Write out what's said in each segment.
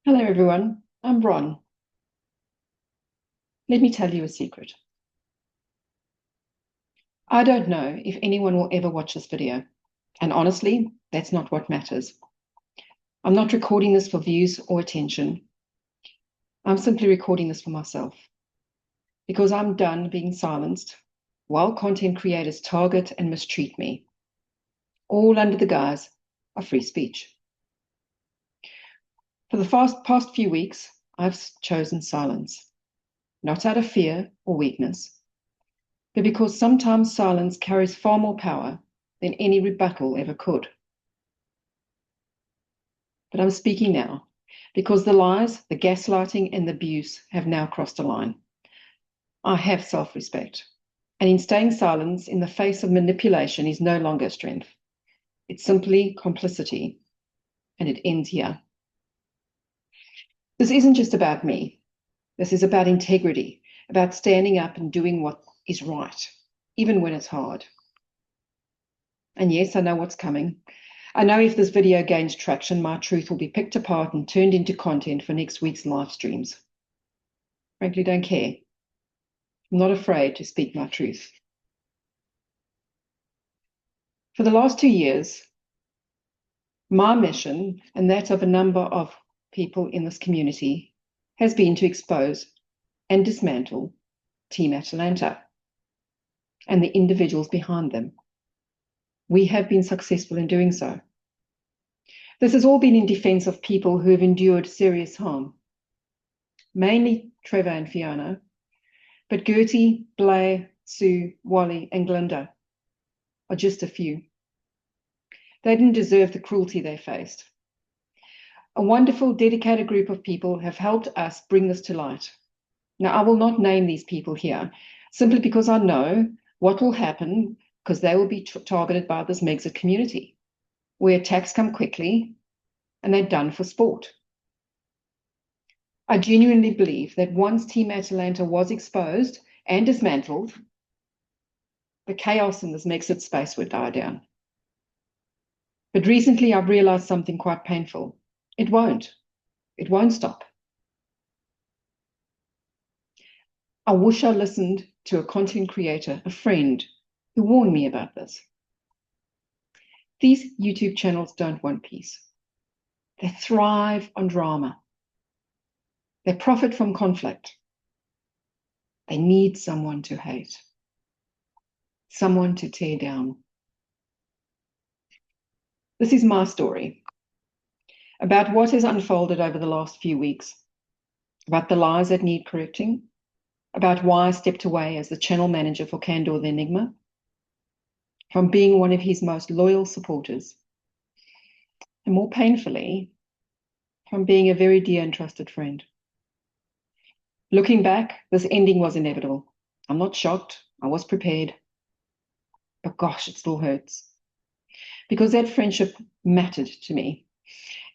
Hello, everyone. I'm Bron. Let me tell you a secret. I don't know if anyone will ever watch this video, and honestly, that's not what matters. I'm not recording this for views or attention. I'm simply recording this for myself because I'm done being silenced while content creators target and mistreat me, all under the guise of free speech. For the past few weeks, I've chosen silence, not out of fear or weakness, but because sometimes silence carries far more power than any rebuttal ever could. But I'm speaking now because the lies, the gaslighting, and the abuse have now crossed a line. I have self-respect, and in staying silent in the face of manipulation is no longer strength. It's simply complicity, and it ends here. This isn't just about me. This is about integrity, about standing up and doing what is right, even when it's hard. And yes, I know what's coming. I know if this video gains traction, my truth will be picked apart and turned into content for next week's live streams. Frankly, don't care. I'm not afraid to speak my truth. For the last 2 years, my mission, and that of a number of people in this community, has been to expose and dismantle Team Atalanta and the individuals behind them. We have been successful in doing so. This has all been in defense of people who have endured serious harm, mainly Trevor and Fiona, but Gertie, Blair, Sue, Wally, and Glinda are just a few. They didn't deserve the cruelty they faced. A wonderful, dedicated group of people have helped us bring this to light. Now, I will not name these people here, simply because I know what will happen, because they will be targeted by this Megxit community, where attacks come quickly and they're done for sport. I genuinely believe that once Team Atalanta was exposed and dismantled, the chaos in this Megxit space would die down. But recently I've realized something quite painful. It won't stop. I wish I listened to a content creator, a friend, who warned me about this. These YouTube channels don't want peace. They thrive on drama. They profit from conflict. They need someone to hate, someone to tear down. This is my story about what has unfolded over the last few weeks, about the lies that need correcting, about why I stepped away as the channel manager for Candor the Enigma, from being one of his most loyal supporters, and more painfully, from being a very dear and trusted friend. Looking back, this ending was inevitable. I'm not shocked. I was prepared. But gosh, it still hurts. Because that friendship mattered to me.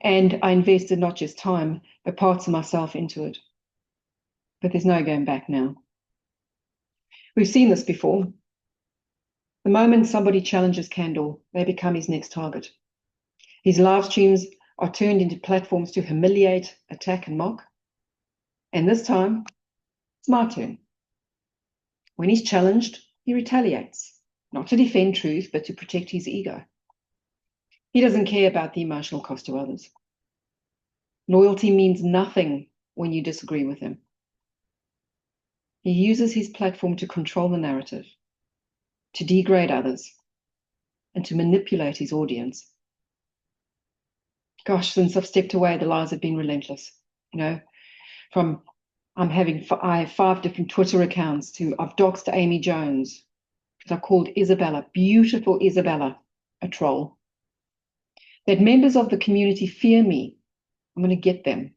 And I invested not just time, but parts of myself into it. But there's no going back now. We've seen this before. The moment somebody challenges Candor, they become his next target. His live streams are turned into platforms to humiliate, attack, and mock. And this time, it's my turn. When he's challenged, he retaliates, not to defend truth, but to protect his ego. He doesn't care about the emotional cost to others. Loyalty means nothing when you disagree with him. He uses his platform to control the narrative, to degrade others, and to manipulate his audience. Gosh, since I've stepped away, the lies have been relentless. From I have 5 different Twitter accounts to I've doxed Amy Jones because I called Isabella, beautiful Isabella, a troll. That members of the community fear me. I'm going to get them.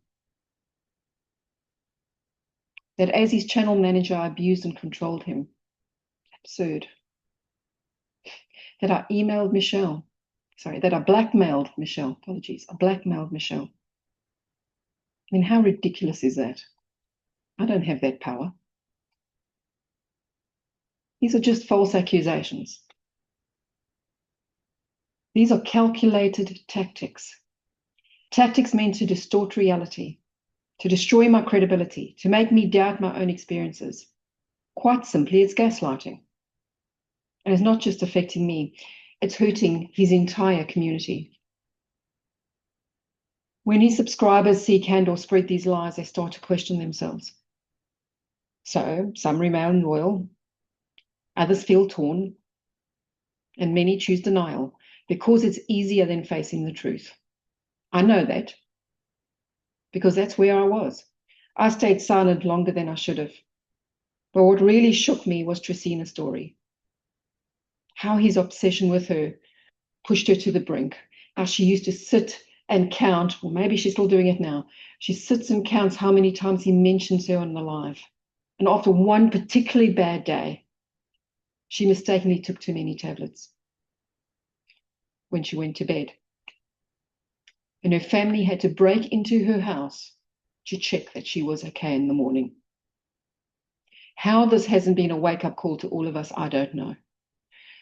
That as his channel manager, I abused and controlled him. Absurd. That I blackmailed Michelle. Apologies. I blackmailed Michelle. I mean, how ridiculous is that? I don't have that power. These are just false accusations. These are calculated tactics. Tactics meant to distort reality, to destroy my credibility, to make me doubt my own experiences. Quite simply, it's gaslighting. And it's not just affecting me, it's hurting his entire community. When his subscribers see Candor spread these lies, they start to question themselves. So some remain loyal, others feel torn, and many choose denial because it's easier than facing the truth. I know that because that's where I was. I stayed silent longer than I should have. But what really shook me was Tresina's story. How his obsession with her pushed her to the brink. How she used to sit and count, or maybe she's still doing it now. She sits and counts how many times he mentions her on the live. And after one particularly bad day, she mistakenly took too many tablets when she went to bed. And her family had to break into her house to check that she was okay in the morning. How this hasn't been a wake-up call to all of us, I don't know.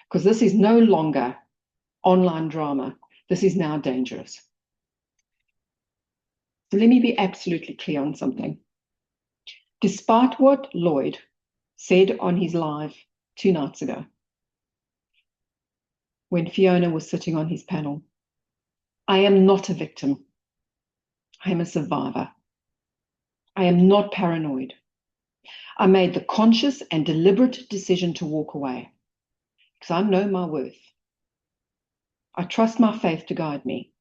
Because this is no longer online drama. This is now dangerous. So let me be absolutely clear on something. Despite what Lloyd said on his live 2 nights ago, when Fiona was sitting on his panel, I am not a victim. I am a survivor. I am not paranoid. I made the conscious and deliberate decision to walk away because I know my worth. I trust my faith to guide me.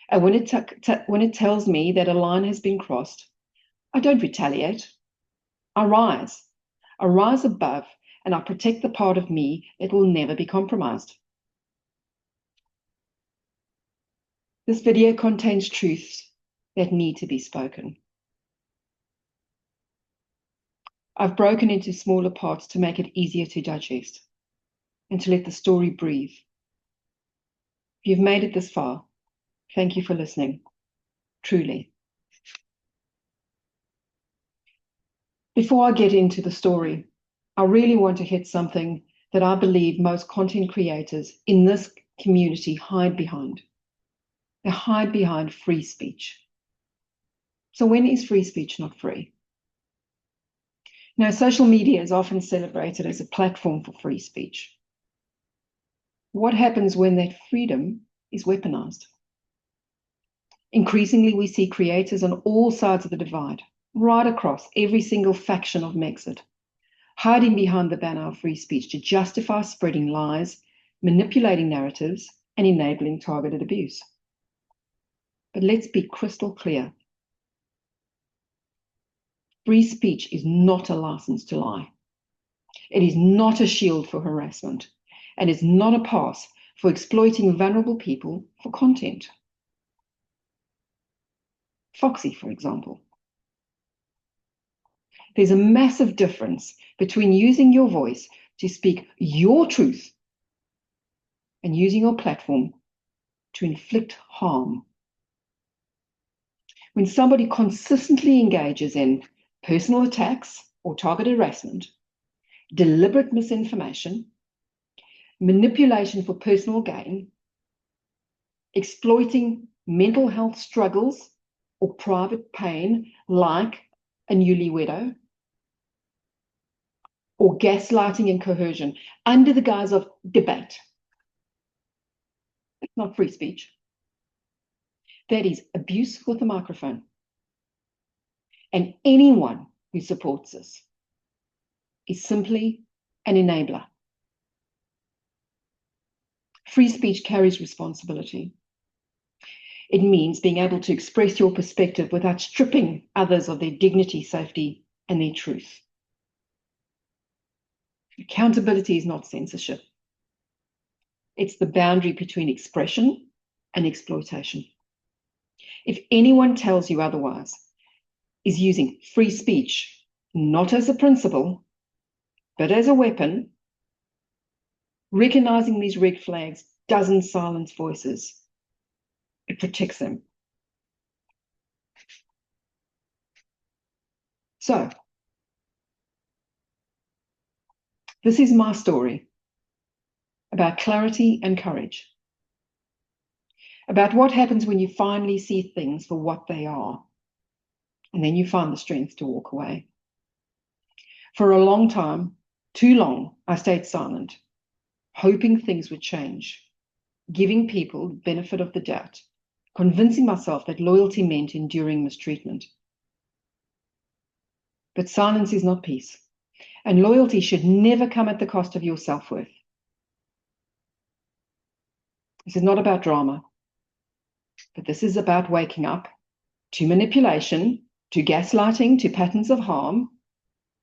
And when it tells me that a line has been crossed, I don't retaliate. I rise. I rise above and I protect the part of me that will never be compromised. This video contains truths that need to be spoken. I've broken into smaller parts to make it easier to digest and to let the story breathe. If you've made it this far, thank you for listening, truly. Before I get into the story, I really want to hit something that I believe most content creators in this community hide behind. They hide behind free speech. So when is free speech not free? Now, social media is often celebrated as a platform for free speech. What happens when that freedom is weaponized? Increasingly, we see creators on all sides of the divide, right across every single faction of Megxit, hiding behind the banner of free speech to justify spreading lies, manipulating narratives, and enabling targeted abuse. But let's be crystal clear. Free speech is not a license to lie. It is not a shield for harassment, and is not a pass for exploiting vulnerable people for content. Foxy, for example. There's a massive difference between using your voice to speak your truth and using your platform to inflict harm. When somebody consistently engages in personal attacks or targeted harassment, deliberate misinformation, manipulation for personal gain, exploiting mental health struggles or private pain like a newlywed, or gaslighting and coercion under the guise of debate. It's not free speech. That is abuse with a microphone. And anyone who supports this is simply an enabler. Free speech carries responsibility. It means being able to express your perspective without stripping others of their dignity, safety, and their truth. Accountability is not censorship. It's the boundary between expression and exploitation. If anyone tells you otherwise, is using free speech not as a principle, but as a weapon, recognizing these red flags doesn't silence voices. It protects them. So, this is my story about clarity and courage, about what happens when you finally see things for what they are, And then you find the strength to walk away. For a long time, too long, I stayed silent, hoping things would change, giving people the benefit of the doubt, convincing myself that loyalty meant enduring mistreatment. But silence is not peace, and loyalty should never come at the cost of your self-worth. This is not about drama, but this is about waking up to manipulation, to gaslighting, to patterns of harm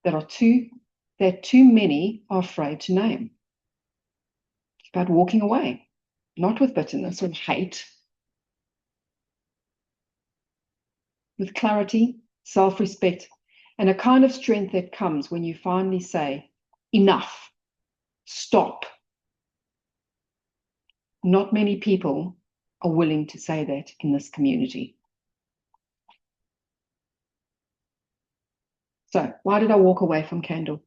that too many are afraid to name. It's about walking away, not with bitterness or hate, with clarity, self-respect, and a kind of strength that comes when you finally say, enough, stop. Not many people are willing to say that in this community. So why did I walk away from Candle?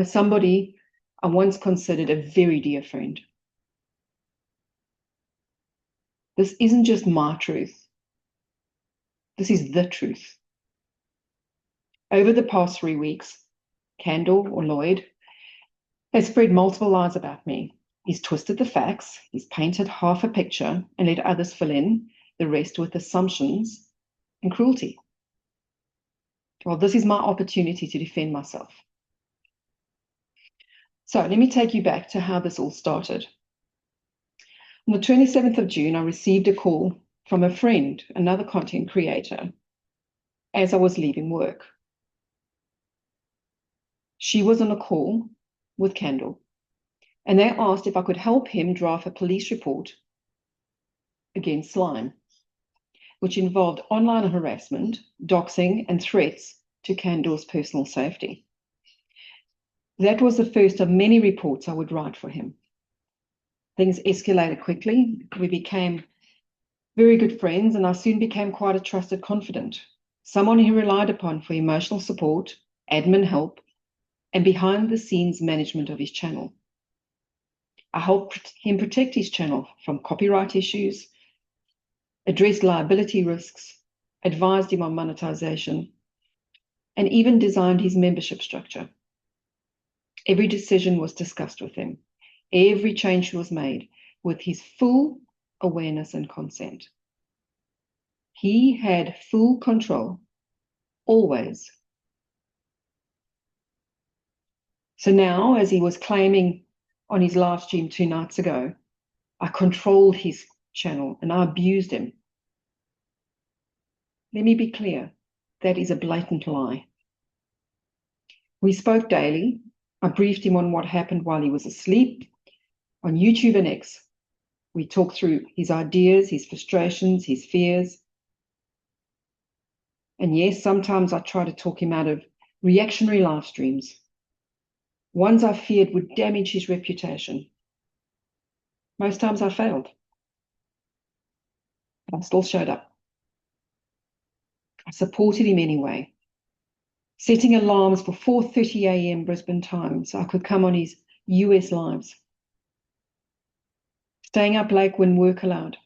Somebody I once considered a very dear friend. This isn't just my truth. This is the truth. Over the past 3 weeks, Candle, or Lloyd, has spread multiple lies about me. He's twisted the facts, he's painted half a picture and let others fill in the rest with assumptions and cruelty. Well, this is my opportunity to defend myself. So let me take you back to how this all started. On the 27th of June, I received a call from a friend, another content creator, as I was leaving work. She was on a call with Candle, and they asked if I could help him draft a police report against Slime, which involved online harassment, doxing, and threats to Candle's personal safety. That was the first of many reports I would write for him. Things escalated quickly. We became very good friends, and I soon became quite a trusted confidant, someone he relied upon for emotional support, admin help, and behind-the-scenes management of his channel. I helped him protect his channel from copyright issues, addressed liability risks, advised him on monetization, and even designed his membership structure. Every decision was discussed with him. Every change was made with his full awareness and consent. He had full control, always. So now, as he was claiming on his live stream 2 nights ago, I controlled his channel and I abused him. Let me be clear, that is a blatant lie. We spoke daily. I briefed him on what happened while he was asleep on YouTube and X. We talked through his ideas, his frustrations, his fears. And yes, sometimes I try to talk him out of reactionary live streams, ones I feared would damage his reputation. Most times I failed, but I still showed up. I supported him anyway, setting alarms for 4:30 a.m. Brisbane time so I could come on his US lives, staying up late when work allowed.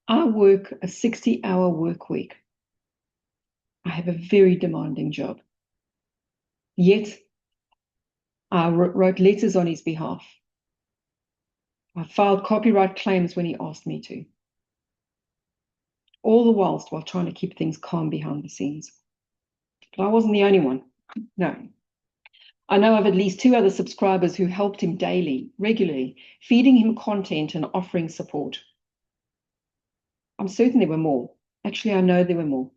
I work a 60-hour work week. I have a very demanding job. Yet, I wrote letters on his behalf. I filed copyright claims when he asked me to. All the while trying to keep things calm behind the scenes. But I wasn't the only one. No. I know of at least 2 other subscribers who helped him daily, regularly, feeding him content and offering support. I'm certain there were more. Actually, I know there were more.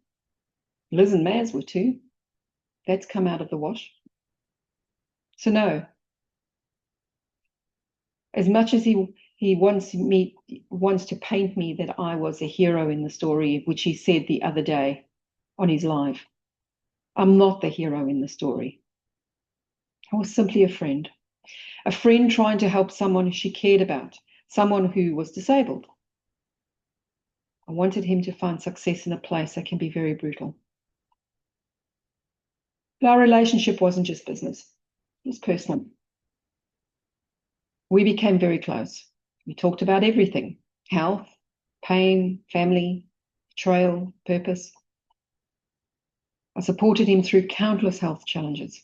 Liz and Maz were too. That's come out of the wash. So no. As much as he wants to paint me that I was a hero in the story, which he said the other day on his live, I'm not the hero in the story. I was simply a friend trying to help someone she cared about, someone who was disabled. I wanted him to find success in a place that can be very brutal. But our relationship wasn't just business, it was personal. We became very close. We talked about everything: health, pain, family. betrayal, purpose. I supported him through countless health challenges,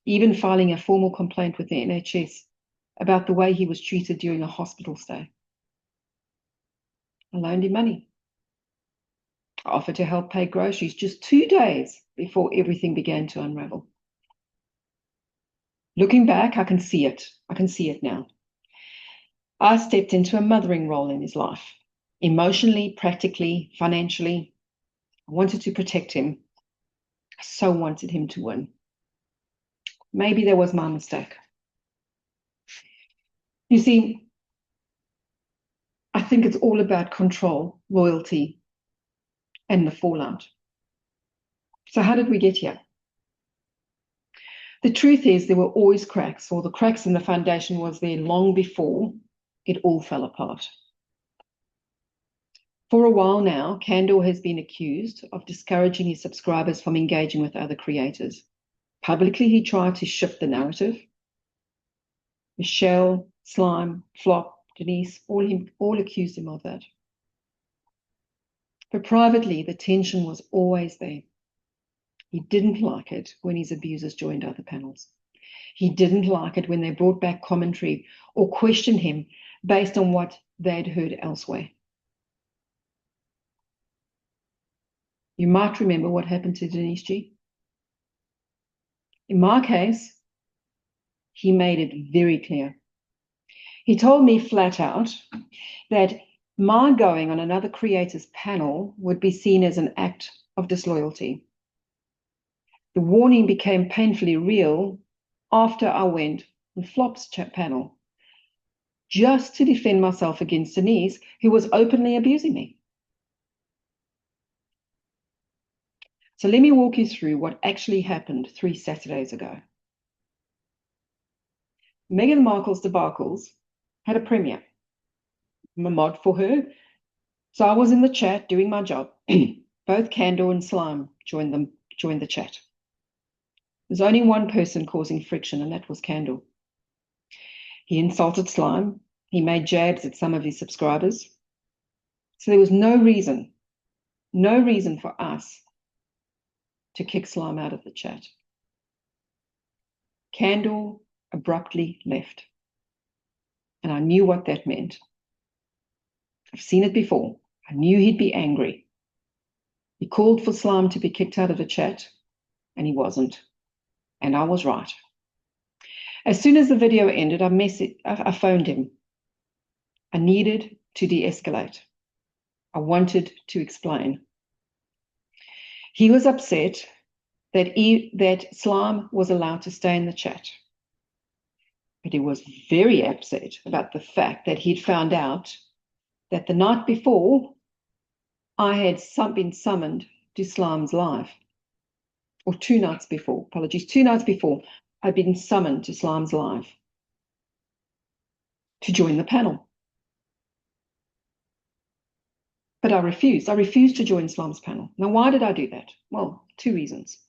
even filing a formal complaint with the NHS about the way he was treated during a hospital stay. I loaned him money. I offered to help pay groceries just 2 days before everything began to unravel. Looking back, I can see it. I can see it now. I stepped into a mothering role in his life, emotionally, practically, financially. I wanted to protect him. I so wanted him to win. Maybe that was my mistake. You see, I think it's all about control, loyalty, and the fallout. So how did we get here? The truth is there were always cracks, or the cracks in the foundation was there long before it all fell apart. For a while now, Candor has been accused of discouraging his subscribers from engaging with other creators. Publicly, he tried to shift the narrative. Michelle, Slime, Flop, Denise, all accused him of that. But privately, the tension was always there. He didn't like it when his abusers joined other panels. He didn't like it when they brought back commentary or questioned him based on what they'd heard elsewhere. You might remember what happened to Denise G. In my case, he made it very clear. He told me flat out that my going on another creator's panel would be seen as an act of disloyalty. The warning became painfully real after I went on Flop's panel, just to defend myself against Denise, who was openly abusing me. So let me walk you through what actually happened 3 Saturdays ago. Meghan Markle's debacles had a premiere. I'm a mod for her, so I was in the chat doing my job. Both Candor and Slime joined the chat. There's only one person causing friction, and that was Candor. He insulted Slime. He made jabs at some of his subscribers. So there was no reason for us to kick Slime out of the chat. Candor abruptly left. And I knew what that meant. I've seen it before. I knew he'd be angry. He called for Slime to be kicked out of the chat, and he wasn't. And I was right. As soon as the video ended, I phoned him. I needed to de-escalate. I wanted to explain. He was upset that Slime was allowed to stay in the chat. But he was very upset about the fact that he'd found out that the night before, I had been summoned to Slime's live. Or 2 nights before, apologies, 2 nights before, I'd been summoned to Slime's live to join the panel. But I refused. I refused to join Slime's panel. Now, why did I do that? Well, 2 reasons.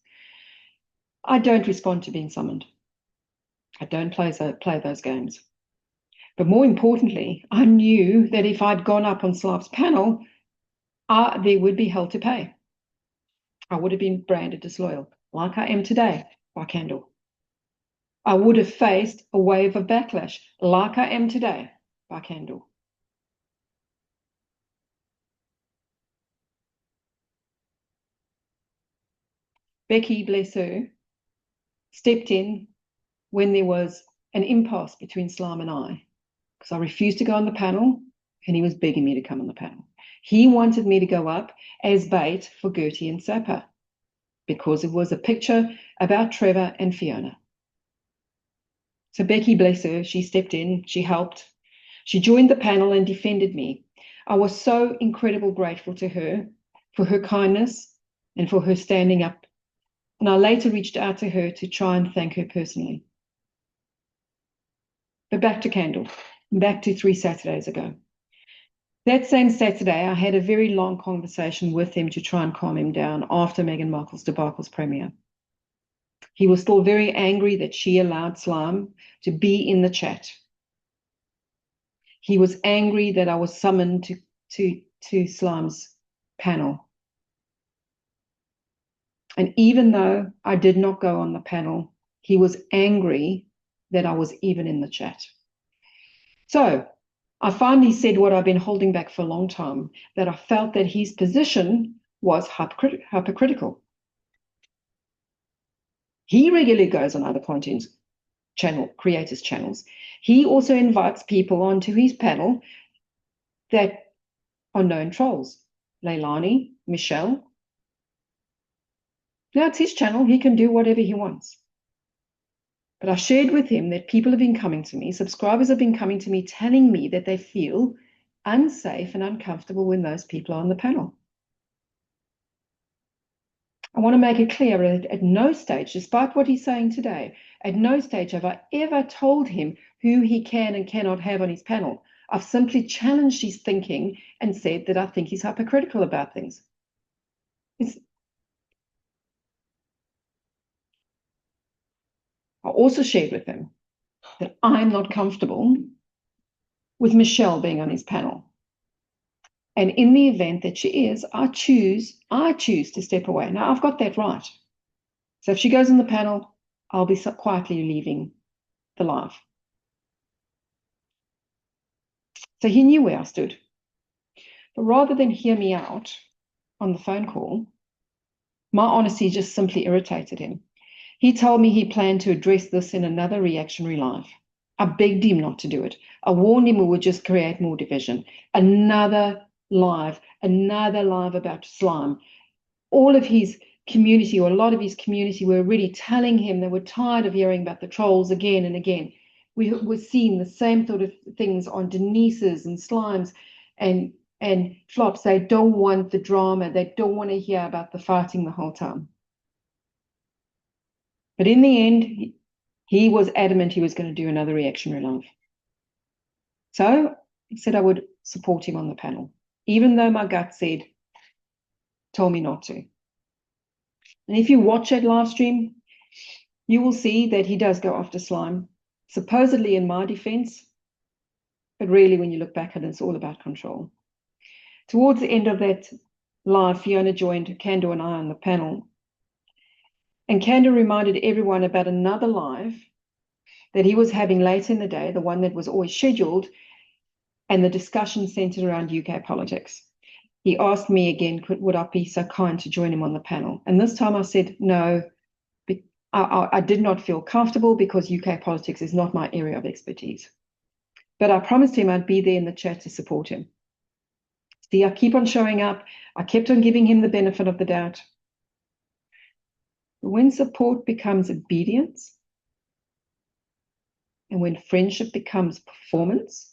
I don't respond to being summoned. I don't play those games. But more importantly, I knew that if I'd gone up on Slime's panel, there would be hell to pay. I would have been branded disloyal, like I am today by Candor. I would have faced a wave of backlash, like I am today by Candor. Becky, bless her, stepped in when there was an impasse between Slime and I, because I refused to go on the panel, and he was begging me to come on the panel. He wanted me to go up as bait for Gertie and Sapper, because it was a picture about Trevor and Fiona. So Becky, bless her, she stepped in, she helped. She joined the panel and defended me. I was so incredibly grateful to her for her kindness and for her standing up. And I later reached out to her to try and thank her personally. But back to Candor, back to 3 Saturdays ago. That same Saturday, I had a very long conversation with him to try and calm him down after Meghan Markle's debacle's premiere. He was still very angry that she allowed Slime to be in the chat. He was angry that I was summoned to Slime's panel. And even though I did not go on the panel, he was angry that I was even in the chat. So I finally said what I've been holding back for a long time, that I felt that his position was hypocritical. He regularly goes on other content creators' channels. He also invites people onto his panel that are known trolls. Leilani, Michelle. Now it's his channel. He can do whatever he wants. But I shared with him that people have been coming to me, subscribers have been coming to me telling me that they feel unsafe and uncomfortable when those people are on the panel. I want to make it clear that at no stage, despite what he's saying today, at no stage have I ever told him who he can and cannot have on his panel. I've simply challenged his thinking and said that I think he's hypocritical about things. I also shared with him that I'm not comfortable with Michelle being on his panel. And in the event that she is, I choose to step away. Now, I've got that right. So if she goes on the panel, I'll be quietly leaving the live. So he knew where I stood. But rather than hear me out on the phone call, my honesty just simply irritated him. He told me he planned to address this in another reactionary live. I begged him not to do it. I warned him it would just create more division. Another live about slime. All of his community, or a lot of his community, were really telling him they were tired of hearing about the trolls again and again. We were seeing the same sort of things on Denise's and Slime's and Flops. They don't want the drama. They don't want to hear about the fighting the whole time. But in the end, he was adamant he was going to do another reactionary live. So I said I would support him on the panel, even though my gut told me not to. And if you watch that live stream, you will see that he does go after Slime, supposedly in my defense, but really when you look back at it, it's all about control. Towards the end of that live, Fiona joined Kando and I on the panel. And Kando reminded everyone about another live that he was having later in the day, the one that was always scheduled, and the discussion centered around UK politics. He asked me again, would I be so kind to join him on the panel? And this time I said, no, I did not feel comfortable because UK politics is not my area of expertise. But I promised him I'd be there in the chat to support him. See, I keep on showing up. I kept on giving him the benefit of the doubt. When support becomes obedience, and when friendship becomes performance,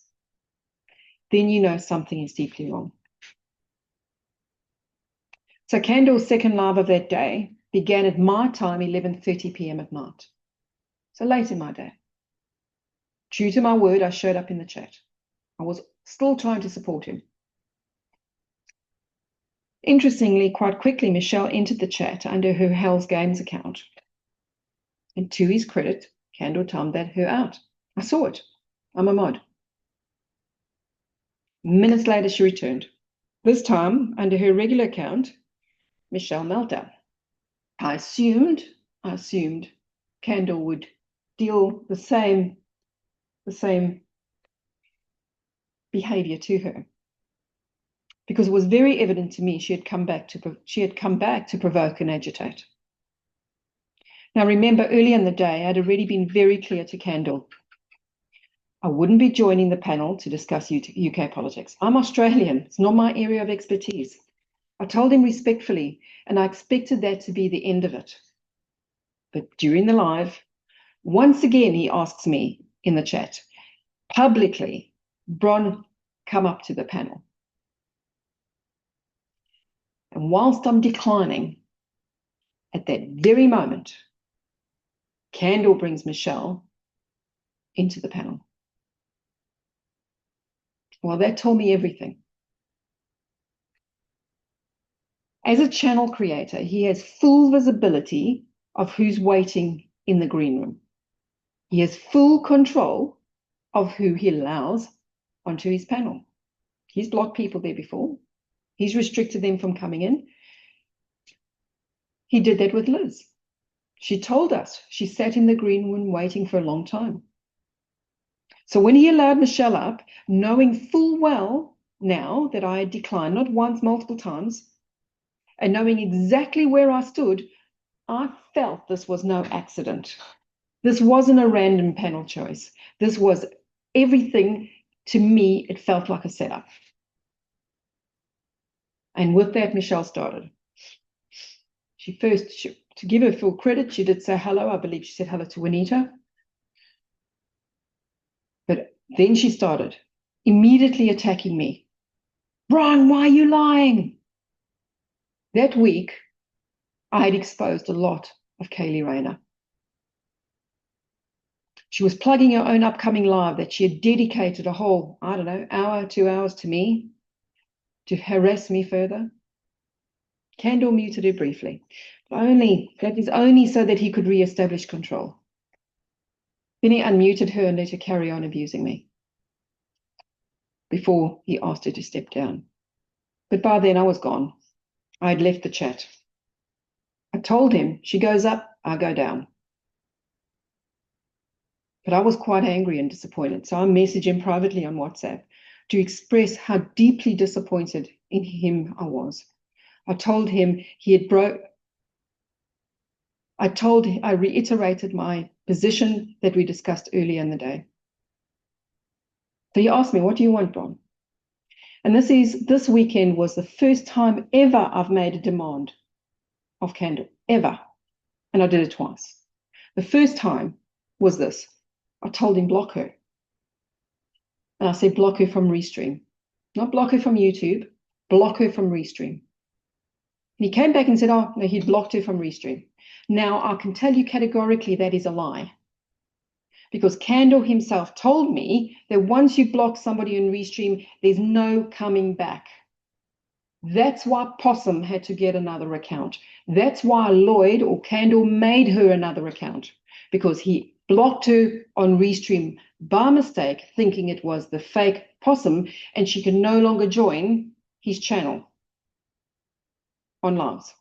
then you know something is deeply wrong. So Kando's second live of that day began at my time, 11:30 p.m. at night. So late in my day. True to my word, I showed up in the chat. I was still trying to support him. Interestingly, quite quickly, Michelle entered the chat under her Hell's Games account. And to his credit, Kando timed her out. I saw it. I'm a mod. Minutes later, she returned. This time, under her regular account, Michelle meltdown. I assumed Kando would deal the same behavior to her, because it was very evident to me she had come back to provoke and agitate. Now, remember, earlier in the day, I had already been very clear to Kando. I wouldn't be joining the panel to discuss UK politics. I'm Australian. It's not my area of expertise. I told him respectfully, and I expected that to be the end of it. But during the live, once again, he asks me in the chat, publicly, Bron, come up to the panel. And whilst I'm declining, at that very moment, Kando brings Michelle into the panel. Well, that told me everything. As a channel creator, he has full visibility of who's waiting in the green room. He has full control of who he allows onto his panel. He's blocked people there before. He's restricted them from coming in. He did that with Liz. She told us she sat in the green room waiting for a long time. So when he allowed Michelle up, knowing full well now that I had declined, not once, multiple times, and knowing exactly where I stood, I felt this was no accident. This wasn't a random panel choice. This was everything. To me, it felt like a setup. And with that, Michelle started. To give her full credit, she did say hello. I believe she said hello to Juanita. But then she started immediately attacking me. Brian, why are you lying? That week, I had exposed a lot of Kaylee Rayner. She was plugging her own upcoming live that she had dedicated a whole, I don't know, hour, 2 hours to me to harass me further. Kandor muted her briefly. That is only so that he could re-establish control. Then he unmuted her and let her carry on abusing me before he asked her to step down. But by then I was gone. I had left the chat. I told him, she goes up, I go down. But I was quite angry and disappointed, so I messaged him privately on WhatsApp to express how deeply disappointed in him I was. I told him I reiterated my position that we discussed earlier in the day. So he asked me, what do you want, Bron? And this weekend was the first time ever I've made a demand of Kandor, ever. And I did it twice. The first time was this. I told him, block her. And I said, block her from Restream. Not block her from YouTube, block her from Restream. And he came back and said, oh, no, he'd blocked her from Restream. Now, I can tell you categorically that is a lie. Because Kandor himself told me that once you block somebody in Restream, there's no coming back. That's why Possum had to get another account. That's why Lloyd or Kandor made her another account, because he blocked her on Restream by mistake, thinking it was the fake Possum, and she can no longer join his channel on lives.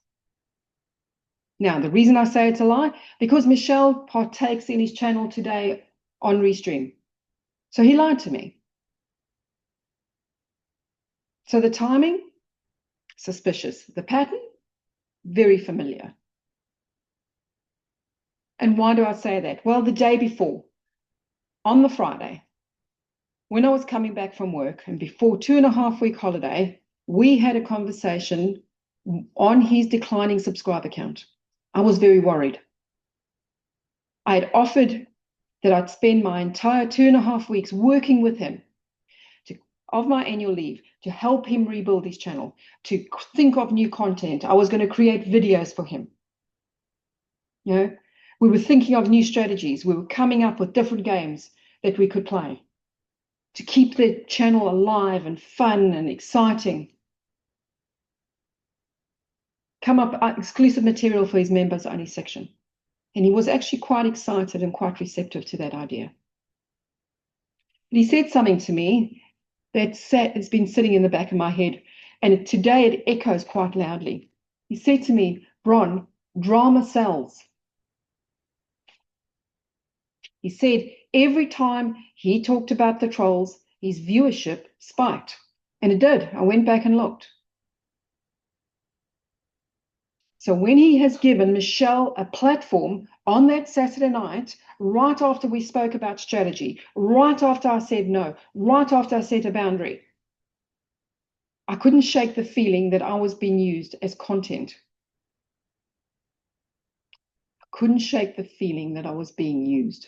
Now, the reason I say it's a lie, because Michelle partakes in his channel today on Restream. So he lied to me. So the timing, suspicious. The pattern, very familiar. And why do I say that? Well, the day before, on the Friday, when I was coming back from work and before 2.5-week holiday, we had a conversation on his declining subscriber count. I was very worried. I had offered that I'd spend my entire 2.5 weeks working with him of my annual leave to help him rebuild his channel, to think of new content. I was going to create videos for him. You know, we were thinking of new strategies. We were coming up with different games that we could play to keep the channel alive and fun and exciting. Come up exclusive material for his members only section. And he was actually quite excited and quite receptive to that idea. But he said something to me that has been sitting in the back of my head, and today it echoes quite loudly. He said to me, Bron, drama sells. He said every time he talked about the trolls, his viewership spiked. And it did. I went back and looked. So when he has given Michelle a platform on that Saturday night, right after we spoke about strategy, right after I said no, right after I set a boundary, I couldn't shake the feeling that I was being used as content. I couldn't shake the feeling that I was being used.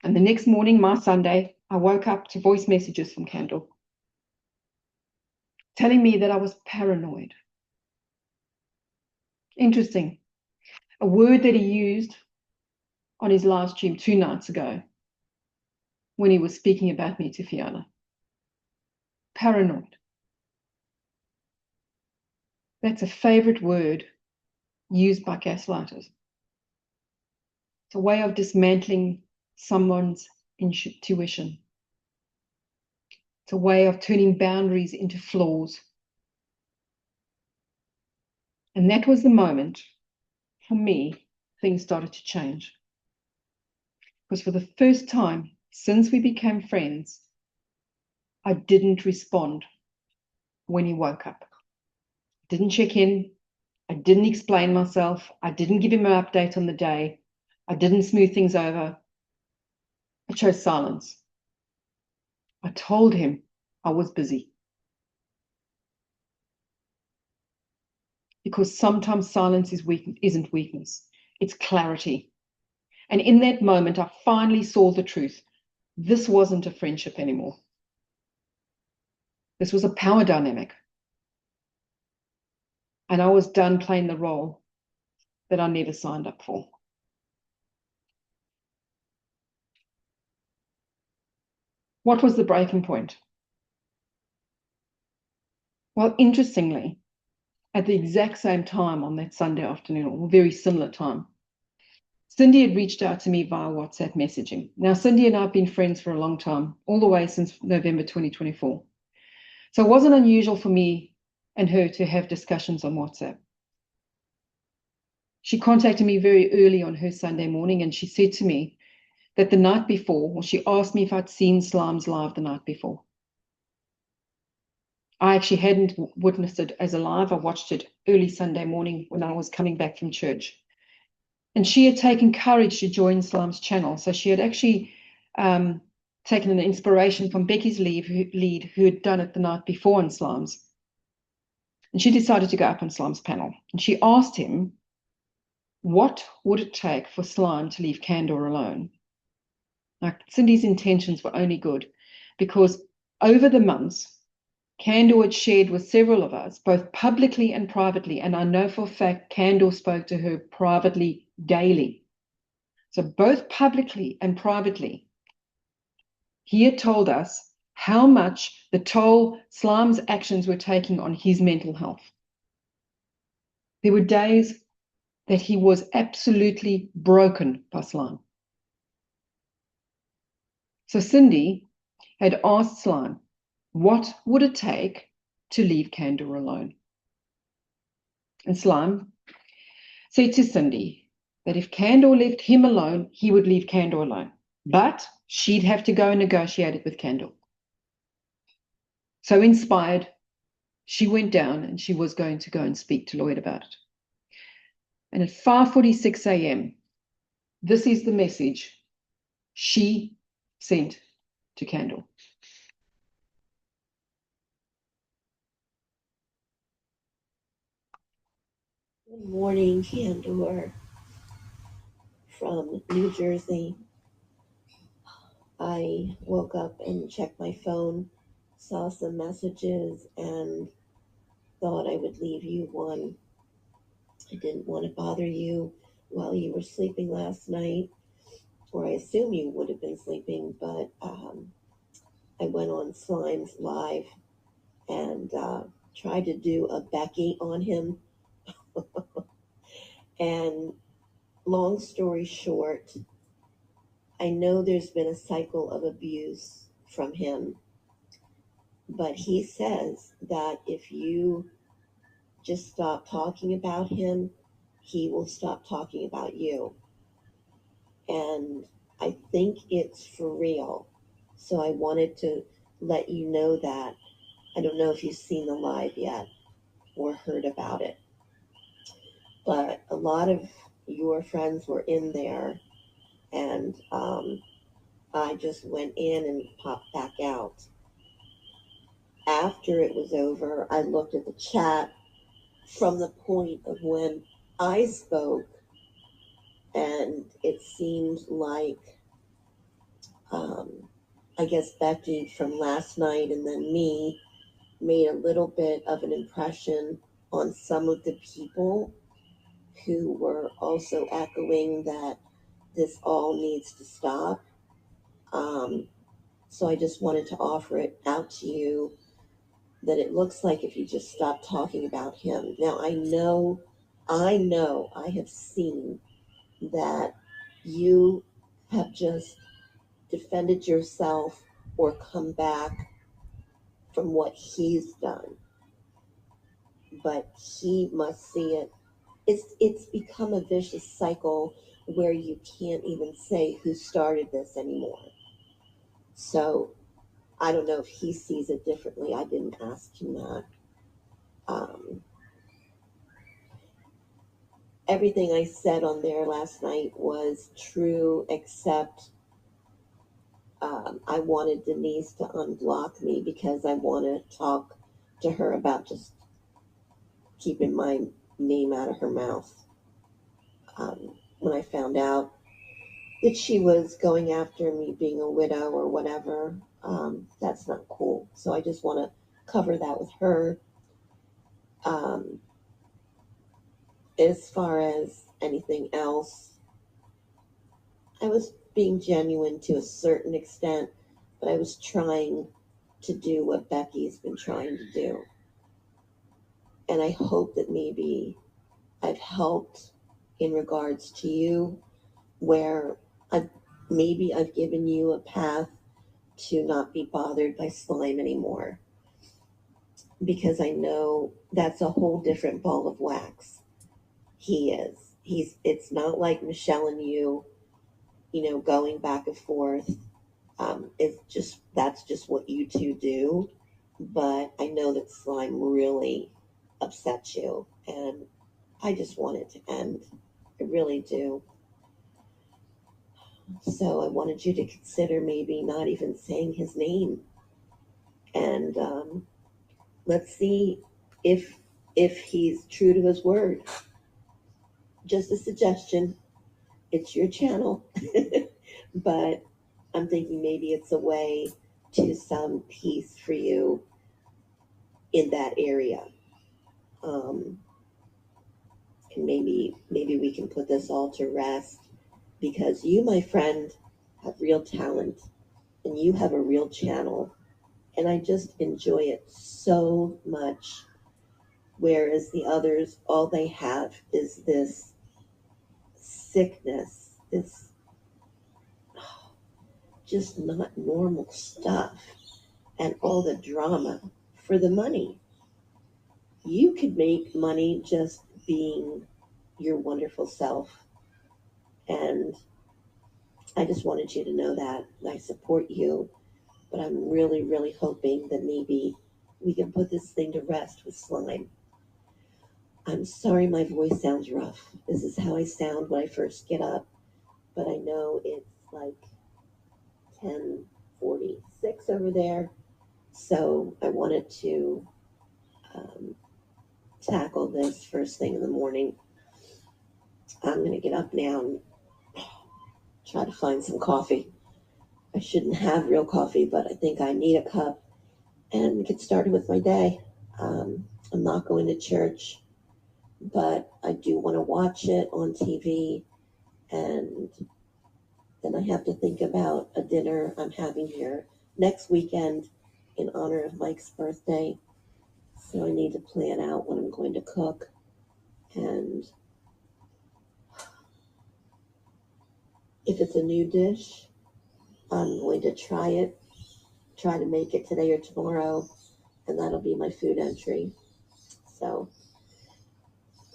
And the next morning, my Sunday, I woke up to voice messages from Kandor telling me that I was paranoid. Interesting. A word that he used on his live stream 2 nights ago when he was speaking about me to Fiona. Paranoid. That's a favorite word used by gaslighters. It's a way of dismantling someone's intuition. It's a way of turning boundaries into flaws. And that was the moment, for me, things started to change. Because for the first time since we became friends, I didn't respond when he woke up. I didn't check in. I didn't explain myself. I didn't give him an update on the day. I didn't smooth things over. I chose silence. I told him I was busy. Because sometimes silence isn't weakness, it's clarity. And in that moment, I finally saw the truth. This wasn't a friendship anymore. This was a power dynamic. And I was done playing the role that I never signed up for. What was the breaking point? Well, interestingly, at the exact same time on that Sunday afternoon, or very similar time, Cindy had reached out to me via WhatsApp messaging. Now, Cindy and I have been friends for a long time, all the way since November 2024. So it wasn't unusual for me and her to have discussions on WhatsApp. She contacted me very early on her Sunday morning, and she said to me that the night before, or she asked me if I'd seen Slimes live the night before. I actually hadn't witnessed it as a live. I watched it early Sunday morning when I was coming back from church. And she had taken courage to join Slime's channel. So she had actually taken an inspiration from Becky's lead, who had done it the night before on Slime's. And she decided to go up on Slime's panel. And she asked him, what would it take for Slime to leave Candor alone? Now, Cindy's intentions were only good, because over the months, Candor had shared with several of us, both publicly and privately, and I know for a fact Candor spoke to her privately daily. So both publicly and privately, he had told us how much the toll Slime's actions were taking on his mental health. There were days that he was absolutely broken by Slime. So Cindy had asked Slime, what would it take to leave Candor alone? And Slime said to Cindy that if Candor left him alone, he would leave Candor alone. But she'd have to go and negotiate it with Candor. So inspired, she went down and she was going to go and speak to Lloyd about it. And at 5:46 a.m., this is the message she sent to Candor. Good morning, Candor from New Jersey. I woke up and checked my phone, saw some messages, and thought I would leave you one. I didn't want to bother you while you were sleeping last night, or I assume you would have been sleeping, but I went on Slime's live and tried to do a Becky on him. And long story short, I know there's been a cycle of abuse from him, but he says that if you just stop talking about him, he will stop talking about you. And I think it's for real. So I wanted to let you know that. I don't know if you've seen the live yet or heard about it, but a lot of your friends were in there, and I just went in and popped back out. After it was over, I looked at the chat from the point of when I spoke, and it seemed like, I guess Becky from last night and then me made a little bit of an impression on some of the people who were also echoing that this all needs to stop. Um, so I just wanted to offer it out to you that it looks like if you just stop talking about him. Now I have seen that you have just defended yourself or come back from what he's done, but he must see it. It's become a vicious cycle where you can't even say who started this anymore. So I don't know if he sees it differently. I didn't ask him that. Um, Everything I said on there last night was true, except I wanted Denise to unblock me because I want to talk to her about just keeping my name out of her mouth. When I found out that she was going after me being a widow or whatever, that's not cool. So I just want to cover that with her. Um, as far as anything else, I was being genuine to a certain extent, but I was trying to do what Becky's been trying to do. And I hope that maybe I've helped in regards to you, where maybe I've given you a path to not be bothered by slime anymore. Because I know that's a whole different ball of wax. He is. It's not like Michelle and you going back and forth. That's just what you two do. But I know that slime really upsets you, and I just want it to end. I really do. So I wanted you to consider maybe not even saying his name, and let's see if he's true to his word. Just a suggestion. It's your channel, but I'm thinking maybe it's a way to some peace for you in that area. And maybe we can put this all to rest, because you, my friend, have real talent and you have a real channel, and I just enjoy it so much. Whereas the others, all they have is this sickness, this just not normal stuff, and all the drama for the money. You could make money just being your wonderful self. And I just wanted you to know that I support you, but I'm really, really hoping that maybe we can put this thing to rest with slime. I'm sorry my voice sounds rough. This is how I sound when I first get up, but I know it's like 10:46 over there, so I wanted to tackle this first thing in the morning. I'm going to get up now and try to find some coffee. I shouldn't have real coffee, but I think I need a cup and get started with my day. I'm not going to church, but I do want to watch it on TV, and then I have to think about a dinner I'm having here next weekend in honor of Mike's birthday. So I need to plan out what I'm going to cook, and if it's a new dish, I'm going to try to make it today or tomorrow, and that'll be my food entry. So,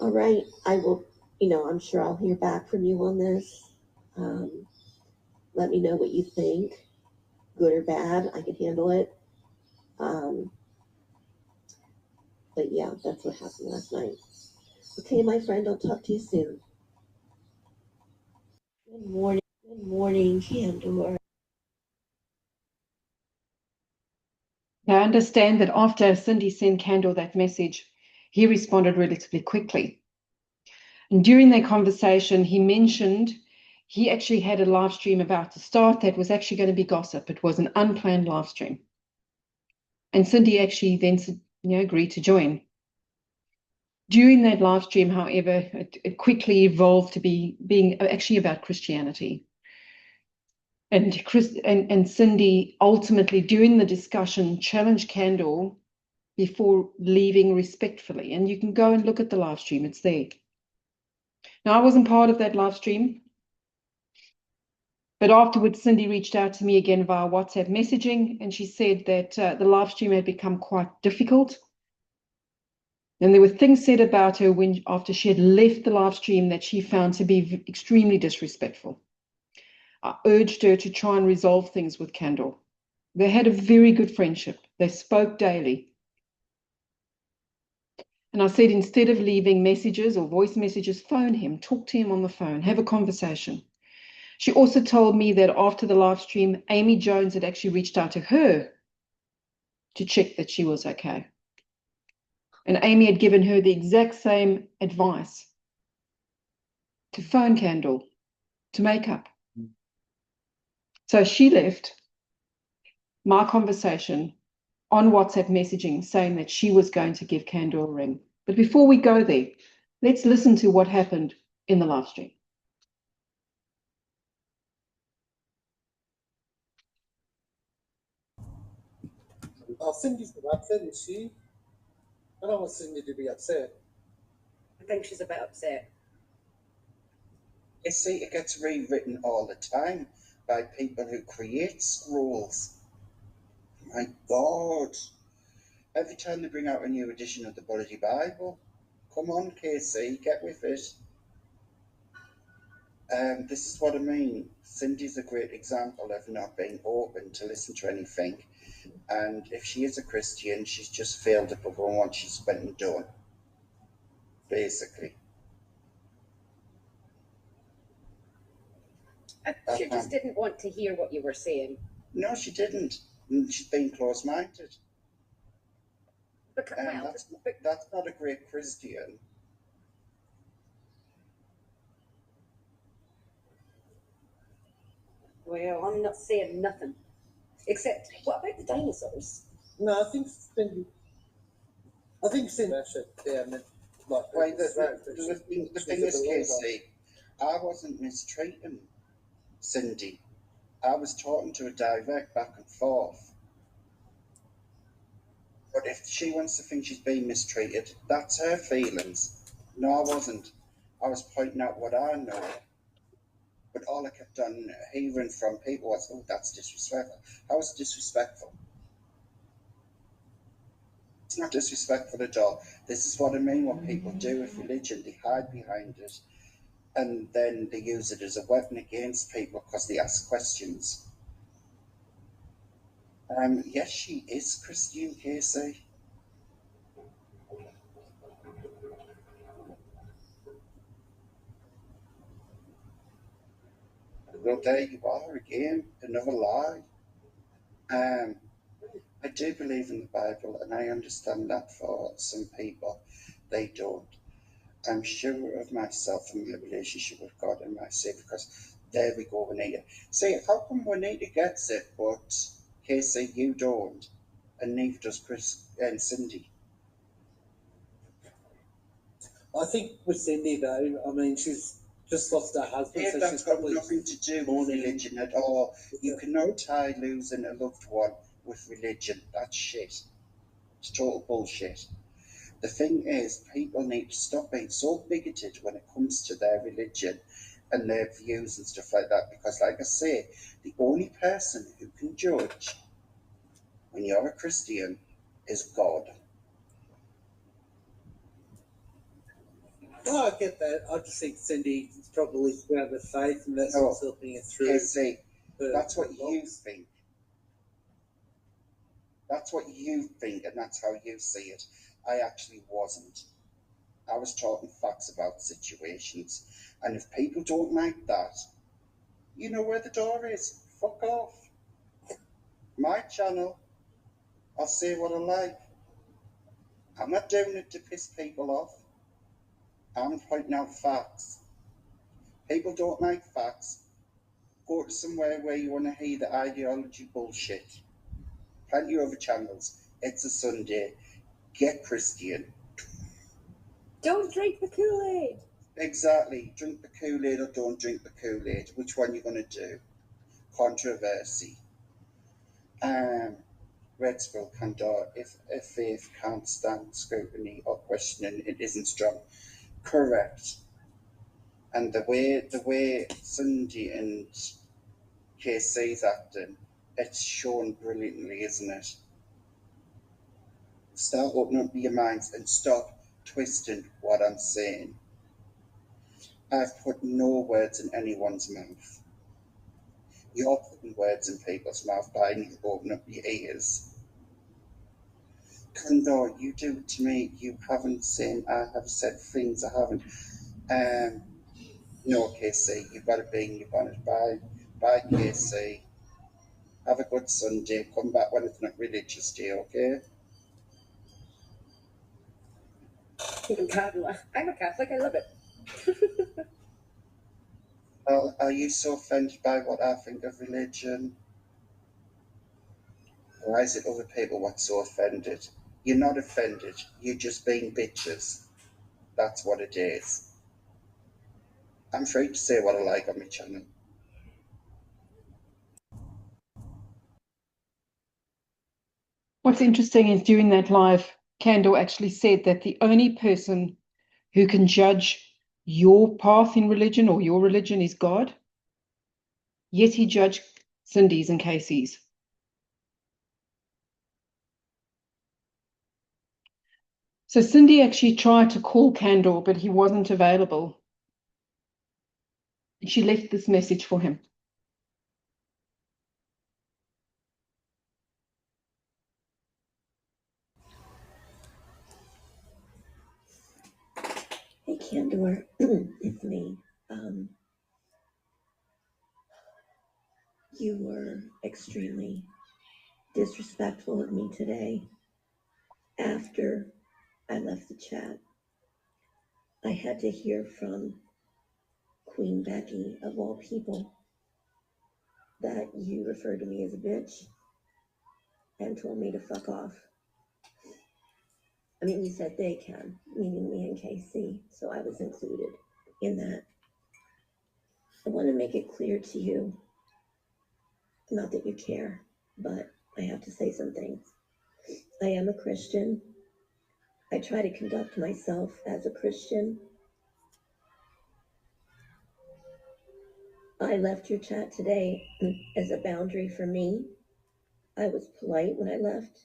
all right, I will, I'm sure I'll hear back from you on this. Let me know what you think, good or bad. I can handle it. But yeah, that's what happened last night. Okay, my friend, I'll talk to you soon. Good morning, Candor. Now, I understand that after Cindy sent Candor that message, he responded relatively quickly. And during their conversation, he mentioned he actually had a live stream about to start that was actually going to be gossip. It was an unplanned live stream. And Cindy actually then agreed to join. During that live stream, however, it quickly evolved to being actually about Christianity. And Cindy ultimately, during the discussion, challenged Candor before leaving respectfully. And you can go and look at the live stream, it's there. Now, I wasn't part of that live stream, But afterwards, Cindy reached out to me again via WhatsApp messaging, and she said that the live stream had become quite difficult. And there were things said about her after she had left the live stream that she found to be extremely disrespectful. I urged her to try and resolve things with Candor. They had a very good friendship. They spoke daily. And I said, instead of leaving messages or voice messages, phone him, talk to him on the phone, have a conversation. She also told me that after the live stream, Amy Jones had actually reached out to her to check that she was okay. And Amy had given her the exact same advice to phone Candor, to make up. So she left my conversation on WhatsApp messaging saying that she was going to give Candor a ring. But before we go there, let's listen to what happened in the live stream. Oh, Cindy's not upset, is she? I don't want Cindy to be upset. I think she's a bit upset. You see, it gets rewritten all the time by people who create scrolls. My God. Every time they bring out a new edition of the bloody Bible. Come on, Casey, get with it. This is what I mean. Cindy's a great example of not being open to listen to anything. And if she is a Christian, she's just failed up on what she's been and done. Basically. She just didn't want to hear what you were saying. No, she didn't. She's been close-minded. That's not a great Christian. Well, I'm not saying nothing. Except, what about the dinosaurs? No, I think Cindy should, yeah, like, Right, the thing is, Casey, I wasn't mistreating Cindy. I was talking to her direct back and forth. But if she wants to think she's being mistreated, that's her feelings. No, I wasn't. I was pointing out what I know. But all I kept on hearing from people was, oh, that's disrespectful. How is it disrespectful? It's not disrespectful at all. This is what I mean, what people do with religion. They hide behind it. And then they use it as a weapon against people because they ask questions. Yes, she is Christian, Casey. Well, there you are again, another lie. I do believe in the Bible, and I understand that for some people, they don't. I'm sure of myself and my relationship with God and my Savior, because there we go, Juanita. See, how come Juanita gets it, but Casey, you don't, and neither does Chris and Cindy? I think with Cindy, though, I mean, she's just lost her husband, Yeah, so that's she's got probably nothing to do with religion at all. You cannot tie losing a loved one with religion. That's shit. It's total bullshit. The thing is, people need to stop being so bigoted when it comes to their religion and their views and stuff like that, because like I say, the only person who can judge when you're a Christian is God. No, I get that. I just think Cindy probably found her faith, and that's what's helping her through. Yeah, see, that's what you think. That's what you think, and that's how you see it. I actually wasn't. I was talking facts about situations, and if people don't like that, you know where the door is. Fuck off. My channel, I'll say what I like. I'm not doing it to piss people off. I'm pointing out facts. People don't like facts. Go to somewhere where you want to hear the ideology bullshit. Plenty of other channels. It's a Sunday. Get Christian. Don't drink the Kool-Aid. Exactly. Drink the Kool-Aid or don't drink the Kool-Aid. Which one you going to do? Controversy. Red Skull Candor. If faith can't stand scrutiny or questioning, it isn't strong. Correct. And the way Cindy and KC's acting, it's shown brilliantly, isn't it? Start opening up your minds and stop twisting what I'm saying. I've put no words in anyone's mouth. You're putting words in people's mouth by you opening up your ears. Condor, you do it to me. You haven't seen, I have said things I haven't. No, KC, you've got to be in your bonnet. Bye, KC. Have a good Sunday. Come back when it's not religious day, okay? God, I'm a Catholic. I love it. Well, are you so offended by what I think of religion? Why is it other people what's so offended? You're not offended. You're just being bitches. That's what it is. I'm free to say what I like on my channel. What's interesting is during that live, Candor actually said that the only person who can judge your path in religion or your religion is God. Yet he judged Cindy's and Casey's. So Cindy actually tried to call Candor, but he wasn't available. She left this message for him. Hey, Candor, it's me. You were extremely disrespectful of me today after I left the chat. I had to hear from Queen Becky, of all people, that you referred to me as a bitch and told me to fuck off. I mean, you said they can, meaning me and KC, so I was included in that. I want to make it clear to you, not that you care, but I have to say some things. I am a Christian. I try to conduct myself as a Christian. I left your chat today as a boundary for me. I was polite when I left,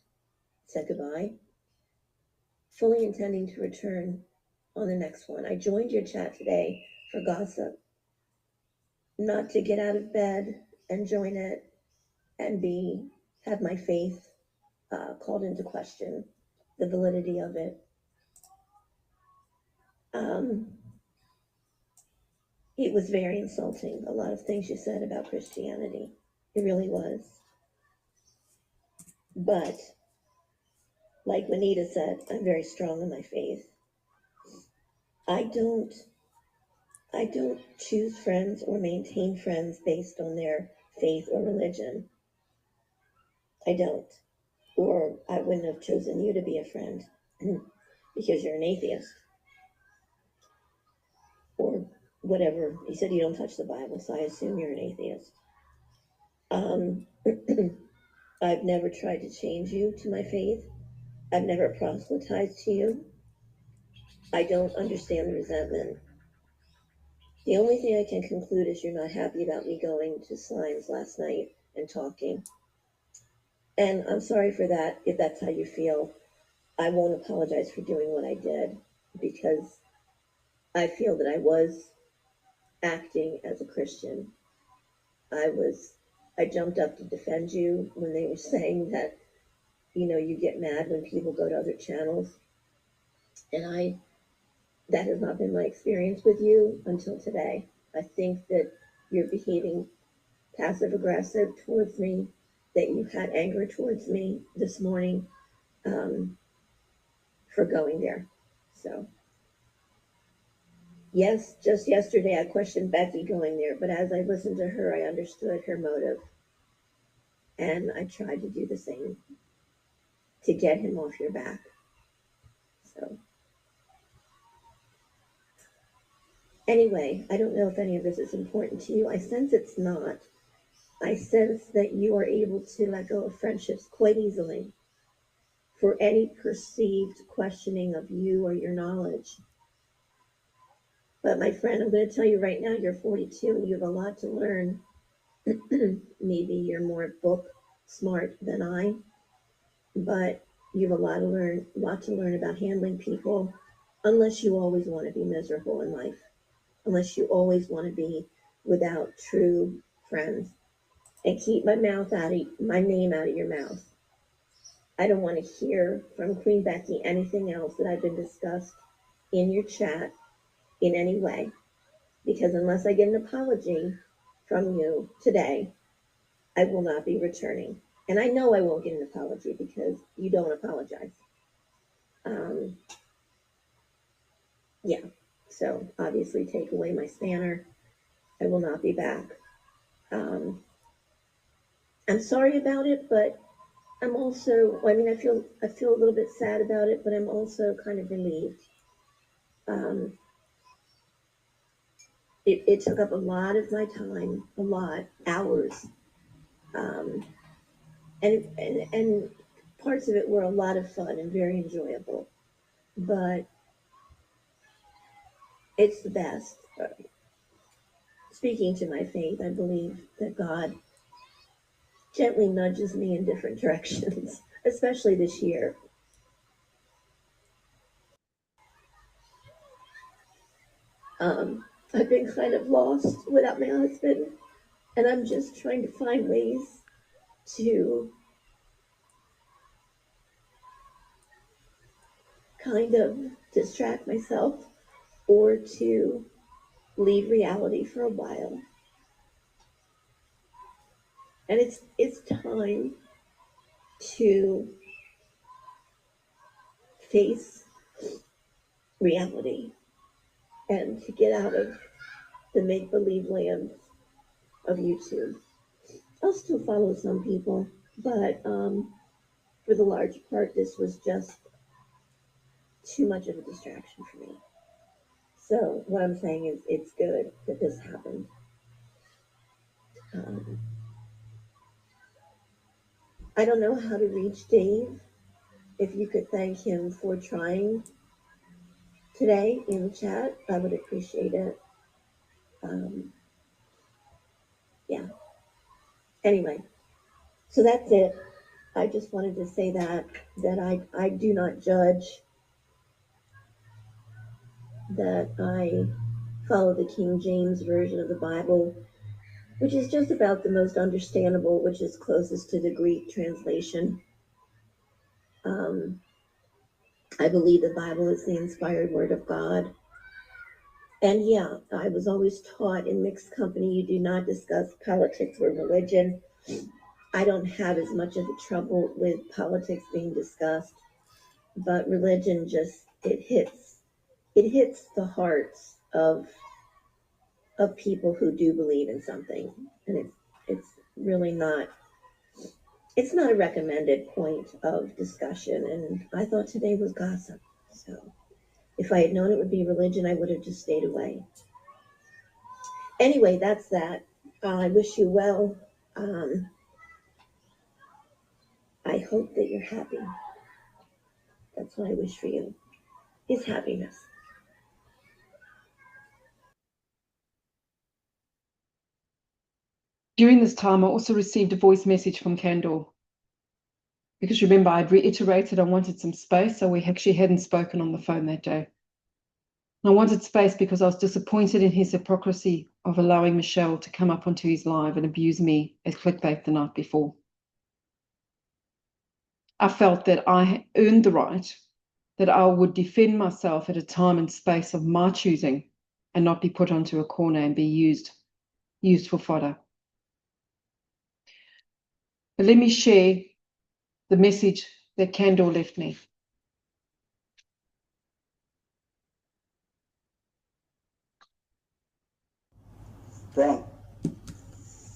said goodbye, fully intending to return on the next one. I joined your chat today for gossip, not to get out of bed and join it and have my faith called into question, the validity of it. It was very insulting, a lot of things you said about Christianity. It really was. But like Juanita said, I'm very strong in my faith. I don't choose friends or maintain friends based on their faith or religion. I don't. Or I wouldn't have chosen you to be a friend because you're an atheist. Or whatever. You said you don't touch the Bible, so I assume you're an atheist. I've never tried to change you to my faith. I've never proselytized to you. I don't understand the resentment. The only thing I can conclude is you're not happy about me going to Slimes last night and talking. And I'm sorry for that, if that's how you feel. I won't apologize for doing what I did because I feel that I was acting as a Christian. I jumped up to defend you when they were saying that, you get mad when people go to other channels. And that has not been my experience with you until today. I think that you're behaving passive aggressive towards me, that you had anger towards me this morning for going there. So, yes, just yesterday I questioned Becky going there, but as I listened to her, I understood her motive. And I tried to do the same to get him off your back. So, anyway, I don't know if any of this is important to you. I sense it's not. I sense that you are able to let go of friendships quite easily for any perceived questioning of you or your knowledge. But my friend, I'm going to tell you right now, you're 42 and you have a lot to learn Maybe you're more book smart than I, but you have a lot to learn about handling people, unless you always want to be miserable in life, unless you always want to be without true friends. And keep my name out of your mouth. I don't want to hear from Queen Becky anything else that I've been discussed in your chat in any way, because unless I get an apology from you today, I will not be returning. And I know I won't get an apology because you don't apologize. Um, yeah, so obviously take away my spanner. I will not be back. Um, I'm sorry about it, but I'm also, I mean, I feel a little bit sad about it, but I'm also kind of relieved. Um, it took up a lot of my time, hours. Um, and parts of it were a lot of fun and very enjoyable, but it's the best. Speaking to my faith, I believe that God gently nudges me in different directions, especially this year. I've been kind of lost without my husband, and I'm just trying to find ways to kind of distract myself or to leave reality for a while. And it's time to face reality and to get out of the make believe land of YouTube. I'll still follow some people, but for the large part, this was just too much of a distraction for me. So what I'm saying is, it's good that this happened. Um, I don't know how to reach Dave. If you could thank him for trying today in the chat, I would appreciate it. Yeah. Anyway, so that's it. I just wanted to say that I do not judge, that I follow the King James version of the Bible, which is just about the most understandable, which is closest to the Greek translation. I believe the Bible is the inspired word of God. And yeah, I was always taught in mixed company, you do not discuss politics or religion. I don't have as much of a trouble with politics being discussed, but religion just, it hits the hearts of people who do believe in something. And it's really not, it's not a recommended point of discussion. And I thought today was gossip. So if I had known it would be religion, I would have just stayed away. Anyway, that's that. I wish you well. I hope that you're happy. That's what I wish for you, is happiness. During this time, I also received a voice message from Candor. Because remember, I'd reiterated I wanted some space, so we actually hadn't spoken on the phone that day. I wanted space because I was disappointed in his hypocrisy of allowing Michelle to come up onto his live and abuse me as clickbait the night before. I felt that I earned the right, that I would defend myself at a time and space of my choosing and not be put onto a corner and be used for fodder. But let me share the message that Candor left me. Bron,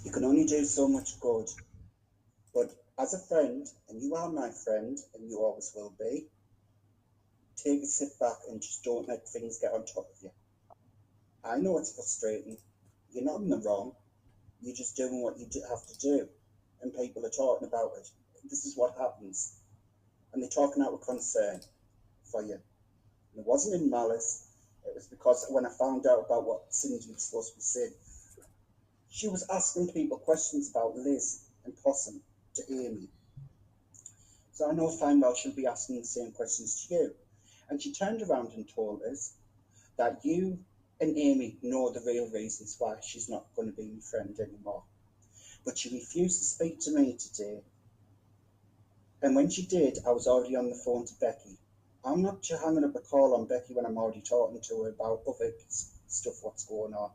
you can only do so much good, but as a friend, and you are my friend, and you always will be, take a sit back and just don't let things get on top of you. I know it's frustrating. You're not in the wrong. You're just doing what you have to do, and people are talking about it. This is what happens, and they're talking out of concern for you. And it wasn't in malice. It was because when I found out about what Cindy was supposed to be saying, She was asking people questions about Liz and Possum to Amy. So I know fine well she'll be asking the same questions to you. And she turned around and told us that you and Amy know the real reasons why she's not going to be your friend anymore. But she refused to speak to me today. And when she did, I was already on the phone to Becky. I'm not hanging up a call on Becky when I'm already talking to her about other stuff, what's going on.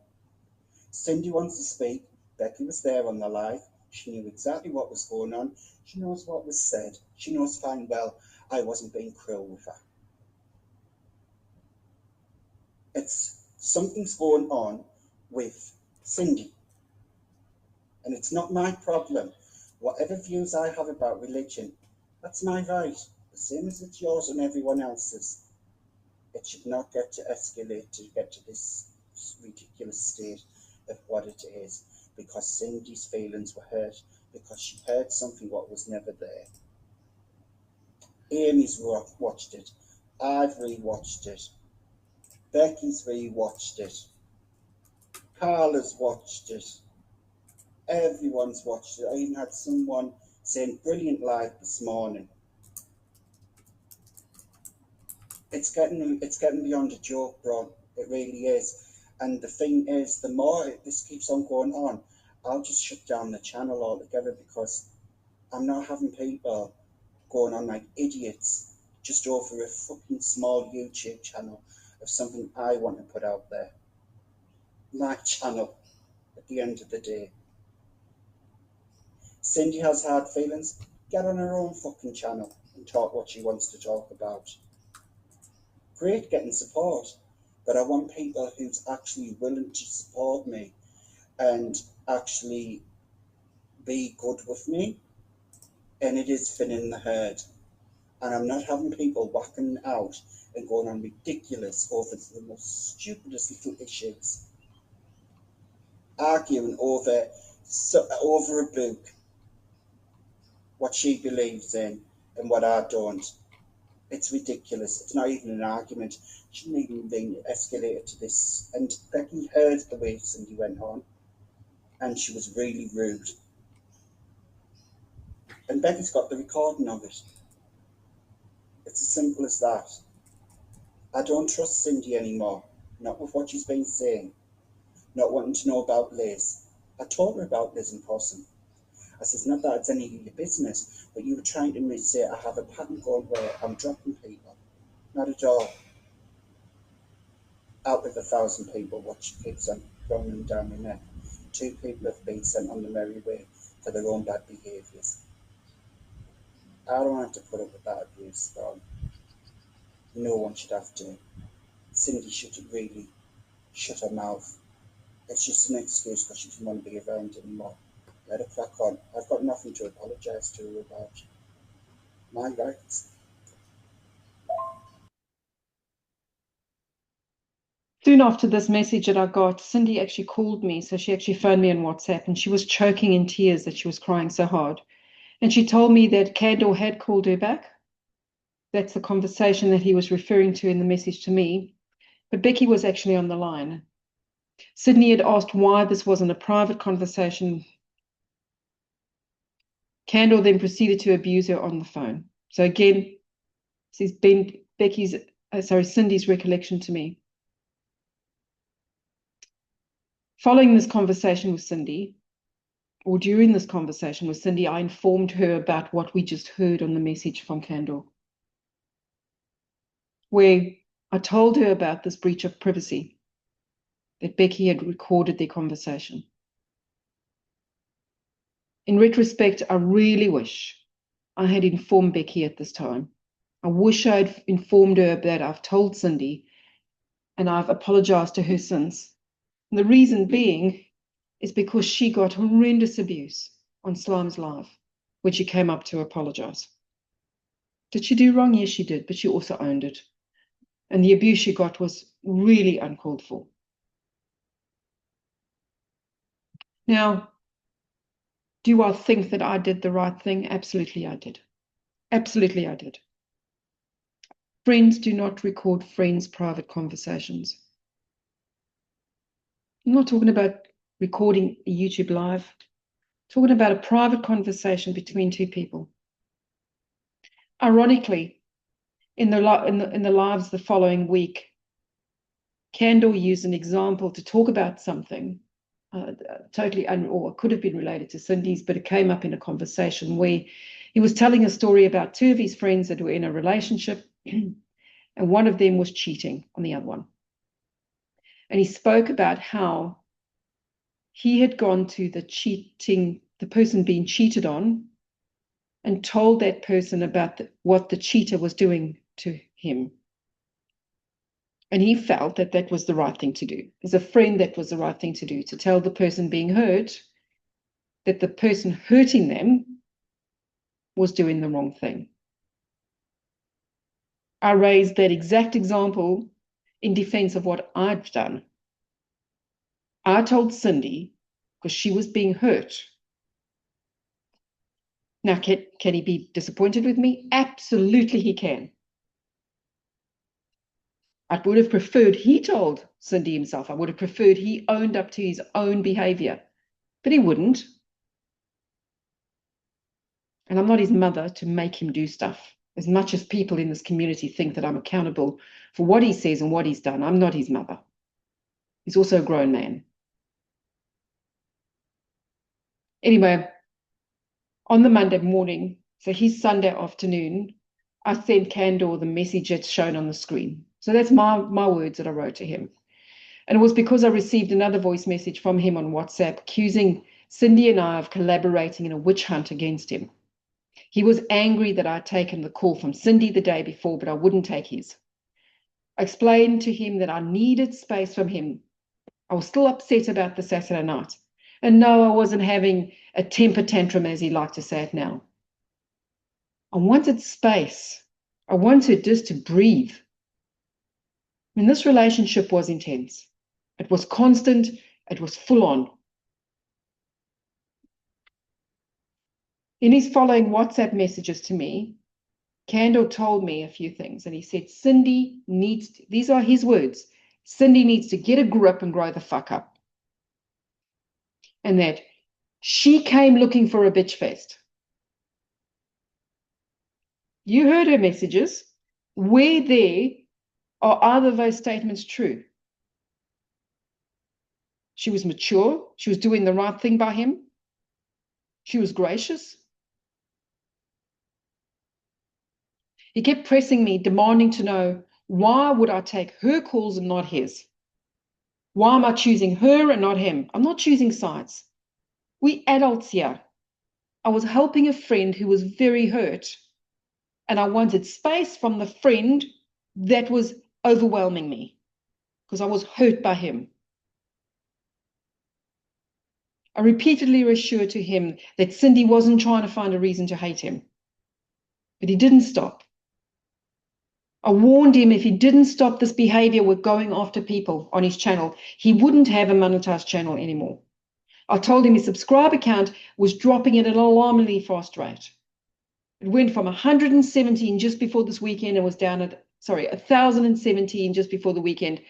Cindy wants to speak. Becky was there on the live. She knew exactly what was going on. She knows what was said. She knows fine well I wasn't being cruel with her. Something's going on with Cindy. And it's not my problem. Whatever views I have about religion, that's my right. The same as it's yours and everyone else's. It should not get to escalate to get to this ridiculous state of what it is, because Cindy's feelings were hurt, because she heard something what was never there. Amy's watched it. I've rewatched it. Becky's rewatched it. Carla's watched it. Everyone's watched it. I even had someone saying brilliant live this morning. It's getting beyond a joke, bro. It really is. And the thing is, the more this keeps on going on, I'll just shut down the channel altogether, because I'm not having people going on like idiots just over a fucking small YouTube channel of something I want to put out there. My channel, at the end of the day. Cindy has hard feelings. Get on her own fucking channel and talk what she wants to talk about. Great getting support, but I want people who's actually willing to support me and actually be good with me. And it is thinning the herd. And I'm not having people whacking out and going on ridiculous over the most stupidest little issues. Arguing over a book, what she believes in and what I don't. It's ridiculous. It's not even an argument. It shouldn't even be escalated to this. And Becky heard the way Cindy went on, and she was really rude. And Becky's got the recording of it. It's as simple as that. I don't trust Cindy anymore. Not with what she's been saying. Not wanting to know about Liz. I told her about Liz and Possum. I says, not that it's any of your business, but you were trying to say I have a pattern going where I'm dropping people. Not at all. Out of 1,000 people, what keeps on running down my neck, 2 people have been sent on the merry way for their own bad behaviours. I don't have to put up with that abuse, Ron. No one should have to. Cindy should really shut her mouth. It's just an excuse because she doesn't want to be around anymore. Let her crack on. I've got nothing to apologise to her about. My rights. Soon after this message that I got, Cindy actually called me. So she actually phoned me on WhatsApp, and she was choking in tears that she was crying so hard. And she told me that Candor had called her back. That's the conversation that he was referring to in the message to me. But Becky was actually on the line. Sydney had asked why this wasn't a private conversation. Candor then proceeded to abuse her on the phone. So again, this has been Cindy's recollection to me. Following this conversation with Cindy, or during this conversation with Cindy, I informed her about what we just heard on the message from Candor, where I told her about this breach of privacy, that Becky had recorded their conversation. In retrospect, I really wish I had informed Becky at this time. I wish I had informed her that I've told Cindy, and I've apologized to her since. And the reason being is because she got horrendous abuse on Slime's Live when she came up to apologize. Did she do wrong? Yes, she did, but she also owned it. And the abuse she got was really uncalled for. Now, do I think that I did the right thing? Absolutely, I did. Absolutely, I did. Friends do not record friends' private conversations. I'm not talking about recording a YouTube live, talking about a private conversation between two people. Ironically, in the lives the following week, Candor used an example to talk about something totally, or could have been related to Cindy's, but it came up in a conversation where he was telling a story about two of his friends that were in a relationship, and one of them was cheating on the other one. And he spoke about how he had gone to the person being cheated on, and told that person about what the cheater was doing to him. And he felt that that was the right thing to do. As a friend, that was the right thing to do, to tell the person being hurt that the person hurting them was doing the wrong thing. I raised that exact example in defense of what I've done. I told Cindy, because she was being hurt. Now, can he be disappointed with me? Absolutely he can. I would have preferred he told Cindy himself. I would have preferred he owned up to his own behavior, but he wouldn't. And I'm not his mother to make him do stuff. As much as people in this community think that I'm accountable for what he says and what he's done, I'm not his mother. He's also a grown man. Anyway, on the Monday morning, so his Sunday afternoon, I sent Candor the message that's shown on the screen. So that's my words that I wrote to him. And it was because I received another voice message from him on WhatsApp accusing Cindy and I of collaborating in a witch hunt against him. He was angry that I'd taken the call from Cindy the day before, but I wouldn't take his. I explained to him that I needed space from him. I was still upset about the Saturday night. And no, I wasn't having a temper tantrum, as he liked to say it now. I wanted space. I wanted just to breathe. I mean, this relationship was intense. It was constant. It was full on. In his following WhatsApp messages to me, Candor told me a few things, and he said, Cindy needs to, these are his words, Cindy needs to get a grip and grow the fuck up. And that she came looking for a bitch fest. You heard her messages. Where there are either of those statements true? She was mature. She was doing the right thing by him. She was gracious. He kept pressing me, demanding to know, why would I take her calls and not his? Why am I choosing her and not him? I'm not choosing sides. We adults here. I was helping a friend who was very hurt, and I wanted space from the friend that was overwhelming me because I was hurt by him. I repeatedly assured to him that Cindy wasn't trying to find a reason to hate him, but he didn't stop. I warned him if he didn't stop this behavior with going after people on his channel, he wouldn't have a monetized channel anymore. I told him his subscriber count was dropping at an alarmingly fast rate. It went from 117 just before this weekend and was down at, 1,017 just before the weekend,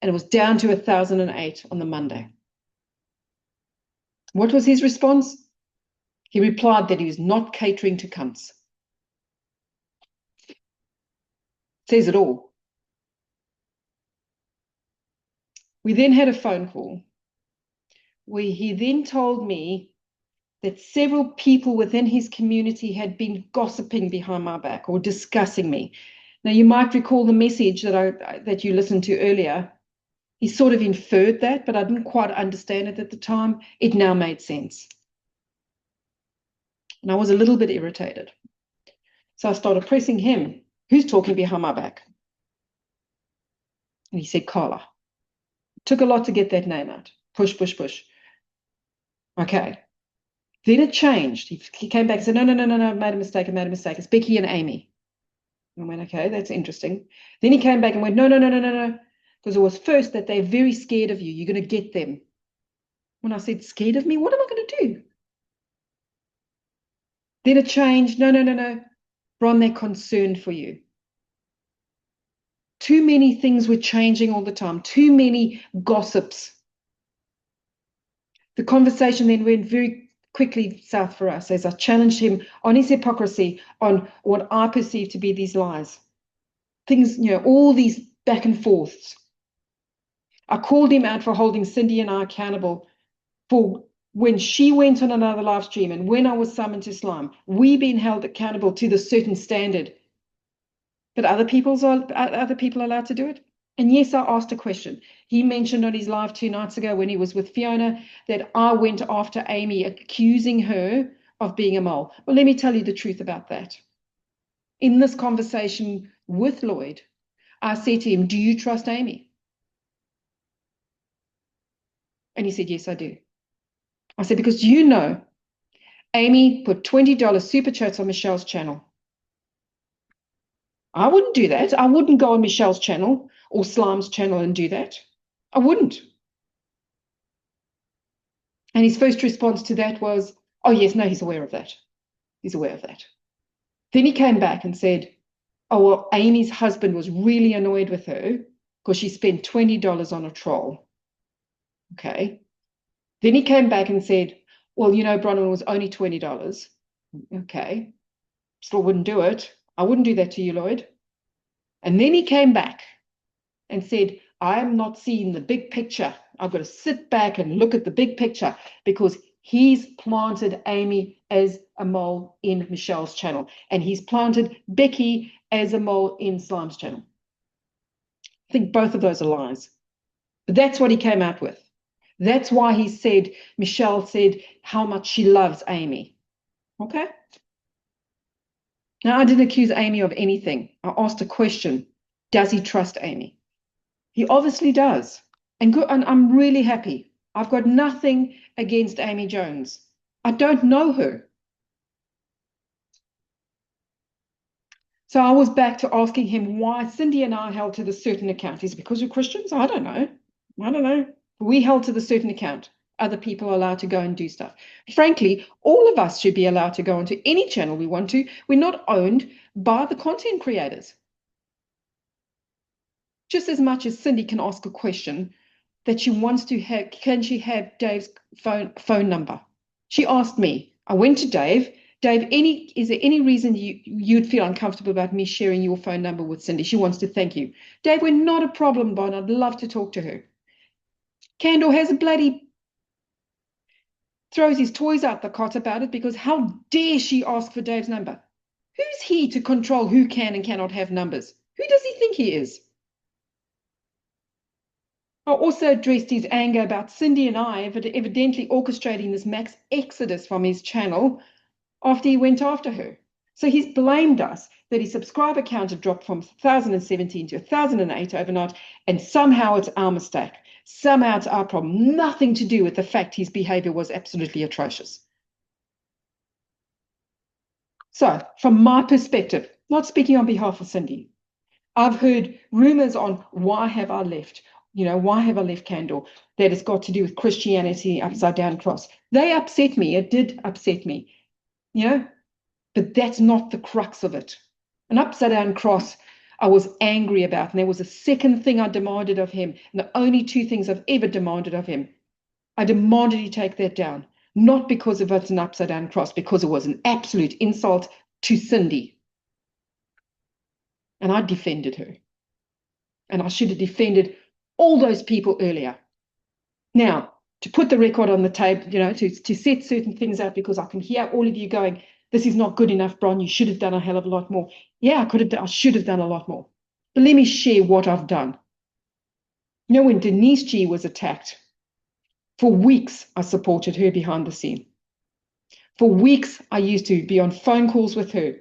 and it was down to 1,008 on the Monday. What was his response? He replied that he was not catering to cunts. Says it all. We then had a phone call where he then told me that several people within his community had been gossiping behind my back or discussing me. Now, you might recall the message that you listened to earlier. He sort of inferred that, but I didn't quite understand it at the time. It now made sense. And I was a little bit irritated. So I started pressing him. Who's talking behind my back? And he said, Carla. It took a lot to get that name out. Push, push, push. Okay. Then it changed. He came back and said, no, I made a mistake. It's Becky and Amy. And I went, okay, that's interesting. Then he came back and went, no. Because it was first that they're very scared of you. You're going to get them. When I said, scared of me, what am I going to do? Then it changed. No. Bron, they're concerned for you. Too many things were changing all the time. Too many gossips. The conversation then went very quickly south for us as I challenged him on his hypocrisy, on what I perceive to be these lies. Things, all these back and forths. I called him out for holding Cindy and I accountable for when she went on another live stream and when I was summoned to Islam. We being held accountable to the certain standard. But other people are allowed to do it? And yes, I asked a question. He mentioned on his live 2 nights ago when he was with Fiona that I went after Amy, accusing her of being a mole. Well, let me tell you the truth about that. In this conversation with Lloyd, I said to him, do you trust Amy? And he said, yes, I do. I said, because Amy put $20 super chats on Michelle's channel. I wouldn't do that. I wouldn't go on Michelle's channel or Slime's channel and do that. I wouldn't. And his first response to that was, oh, yes, no, he's aware of that. He's aware of that. Then he came back and said, oh, well, Amy's husband was really annoyed with her because she spent $20 on a troll. Okay. Then he came back and said, well, Bronwyn was only $20. Okay. Still wouldn't do it. I wouldn't do that to you, Lloyd. And then he came back and said, I'm not seeing the big picture. I've got to sit back and look at the big picture because he's planted Amy as a mole in Michelle's channel. And he's planted Becky as a mole in Slime's channel. I think both of those are lies. But that's what he came out with. That's why he said, Michelle said how much she loves Amy. Okay? Now, I didn't accuse Amy of anything. I asked a question. Does he trust Amy? He obviously does. And I'm really happy. I've got nothing against Amy Jones. I don't know her. So I was back to asking him why Cindy and I held to the certain account. Is it because we're Christians? I don't know. We held to the certain account. Other people are allowed to go and do stuff. Frankly, all of us should be allowed to go onto any channel we want to. We're not owned by the content creators. Just as much as Cindy can ask a question that she wants to have, can she have Dave's phone number? She asked me. I went to Dave. Dave, is there any reason you'd feel uncomfortable about me sharing your phone number with Cindy? She wants to thank you. Dave, we're not a problem, Bon. I'd love to talk to her. Candor has throws his toys out the cot about it because how dare she ask for Dave's number? Who's he to control who can and cannot have numbers? Who does he think he is? I also addressed his anger about Cindy and I evidently orchestrating this mass exodus from his channel after he went after her. So he's blamed us that his subscriber count had dropped from 1,017 to 1,008 overnight, and somehow it's our mistake. Somehow it's our problem. Nothing to do with the fact his behavior was absolutely atrocious. So from my perspective, not speaking on behalf of Cindy, I've heard rumors on why have I left. Why have I left Candor? That it's got to do with Christianity, upside down cross. They upset me. It did upset me. But that's not the crux of it. An upside down cross I was angry about. And there was a second thing I demanded of him. And the only 2 things I've ever demanded of him. I demanded he take that down. Not because of it's an upside down cross, because it was an absolute insult to Cindy. And I defended her. And I should have defended all those people earlier. Now, to put the record on the table, to set certain things out, because I can hear all of you going, this is not good enough, Bron, you should have done a hell of a lot more. Yeah, I should have done a lot more. But let me share what I've done. When Denise G was attacked, for weeks I supported her behind the scene. For weeks I used to be on phone calls with her,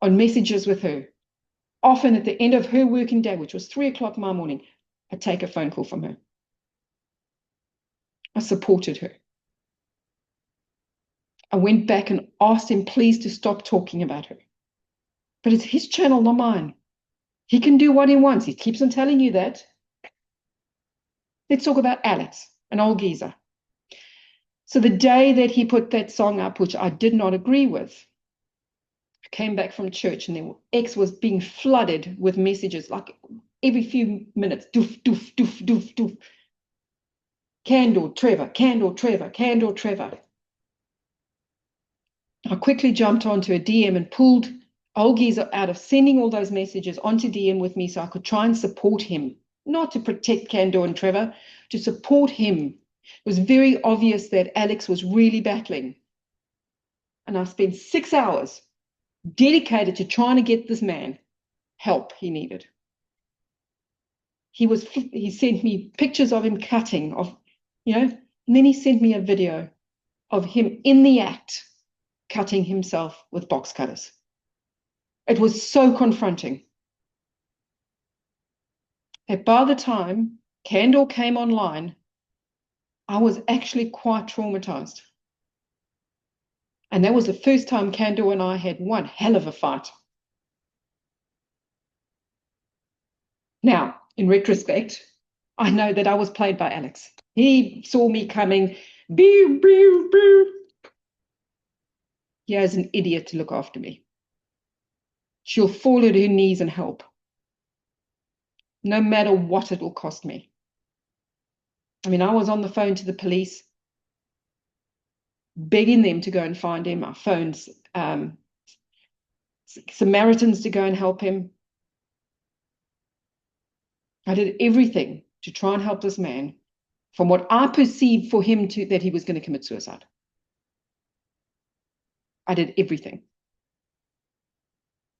on messages with her. Often at the end of her working day, which was 3 o'clock my morning, I'd take a phone call from her. I supported her. I went back and asked him please to stop talking about her. But it's his channel, not mine. He can do what he wants. He keeps on telling you that. Let's talk about Alex, an old geezer. So the day that he put that song up, which I did not agree with, I came back from church and then X was being flooded with messages like every few minutes, doof, doof, doof, doof, doof. Candle, Trevor, Candle, Trevor, Candle, Trevor. I quickly jumped onto a DM and pulled Olgies out of sending all those messages onto DM with me so I could try and support him, not to protect Candor and Trevor, to support him. It was very obvious that Alex was really battling. And I spent 6 hours dedicated to trying to get this man help he needed. He sent me pictures of him cutting, and then he sent me a video of him in the act cutting himself with box cutters. It was so confronting that by the time Candor came online, I was actually quite traumatized. And that was the first time Candor and I had one hell of a fight. Now, in retrospect, I know that I was played by Alex. He saw me coming. Boo, boo, boo. He has an idiot to look after me. She'll fall at her knees and help, no matter what it will cost me. I mean, I was on the phone to the police, begging them to go and find him. I phoned Samaritans to go and help him. I did everything to try and help this man from what I perceived for him that he was going to commit suicide. I did everything.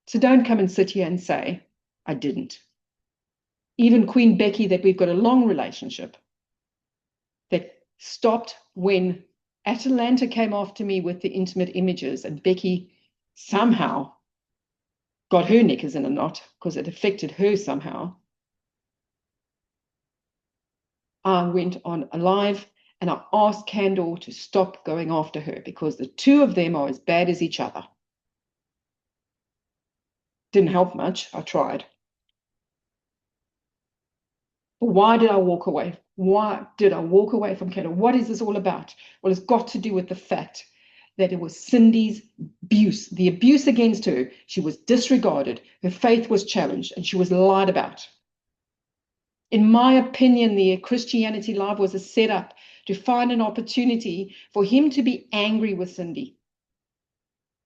So don't come and sit here and say, I didn't. Even Queen Becky, that we've got a long relationship, that stopped when Atalanta came after me with the intimate images, and Becky somehow got her knickers in a knot because it affected her somehow. I went on a live and I asked Candor to stop going after her because the two of them are as bad as each other. Didn't help much. I tried. But why did I walk away? Why did I walk away from Candor? What is this all about? Well, it's got to do with the fact that it was Cindy's abuse, the abuse against her. She was disregarded. Her faith was challenged and she was lied about. In my opinion, the Christianity Live was a setup to find an opportunity for him to be angry with Cindy.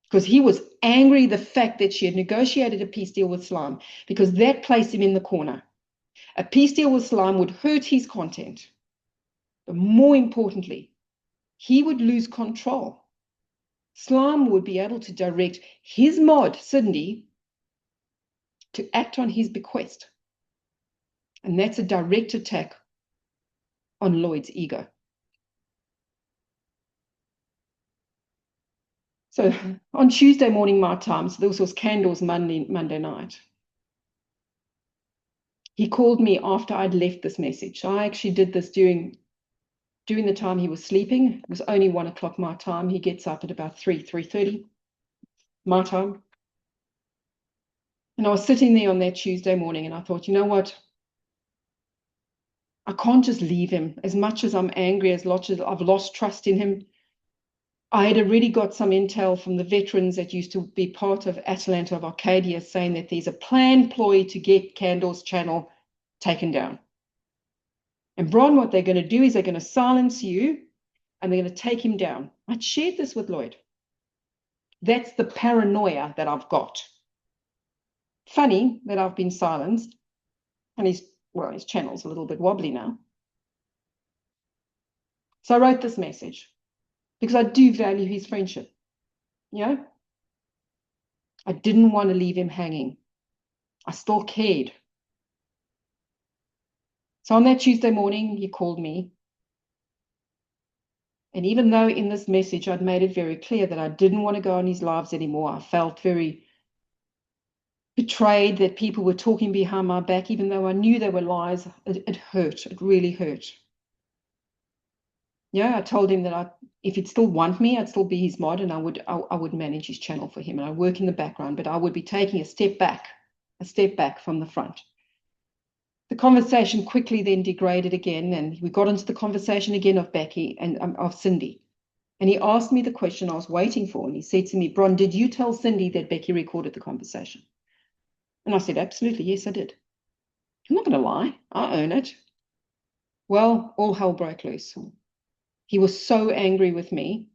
Because he was angry the fact that she had negotiated a peace deal with Slime, because that placed him in the corner. A peace deal with Slime would hurt his content. But more importantly, he would lose control. Slime would be able to direct his mod, Cindy, to act on his bequest. And that's a direct attack on Lloyd's ego. So on Tuesday morning, my time, so this was Candor's Monday night, he called me after I'd left this message. So I actually did this during the time he was sleeping. It was only 1 o'clock my time. He gets up at about 3:30 my time. And I was sitting there on that Tuesday morning and I thought, you know what? I can't just leave him. As much as I'm angry, as much as I've lost trust in him, I had already got some intel from the veterans that used to be part of Atalanta of Arcadia saying that there's a planned ploy to get Candor's channel taken down. And Bron, what they're going to do is they're going to silence you and they're going to take him down. I'd shared this with Lloyd. That's the paranoia that I've got. Funny that I've been silenced and his channel's a little bit wobbly now. So I wrote this message because I do value his friendship. I didn't want to leave him hanging. I still cared. So on that Tuesday morning, he called me. And even though in this message, I'd made it very clear that I didn't want to go on his lives anymore, I felt very betrayed that people were talking behind my back, even though I knew they were lies. It hurt. It really hurt. I told him that if he'd still want me, I'd still be his mod and I would manage his channel for him and I'd work in the background, but I would be taking a step back from the front. The conversation quickly then degraded again, and we got into the conversation again of Becky and of Cindy. And he asked me the question I was waiting for, and he said to me, Bron, did you tell Cindy that Becky recorded the conversation? And I said, absolutely, yes, I did. I'm not going to lie. I own it. Well, all hell broke loose. He was so angry with me.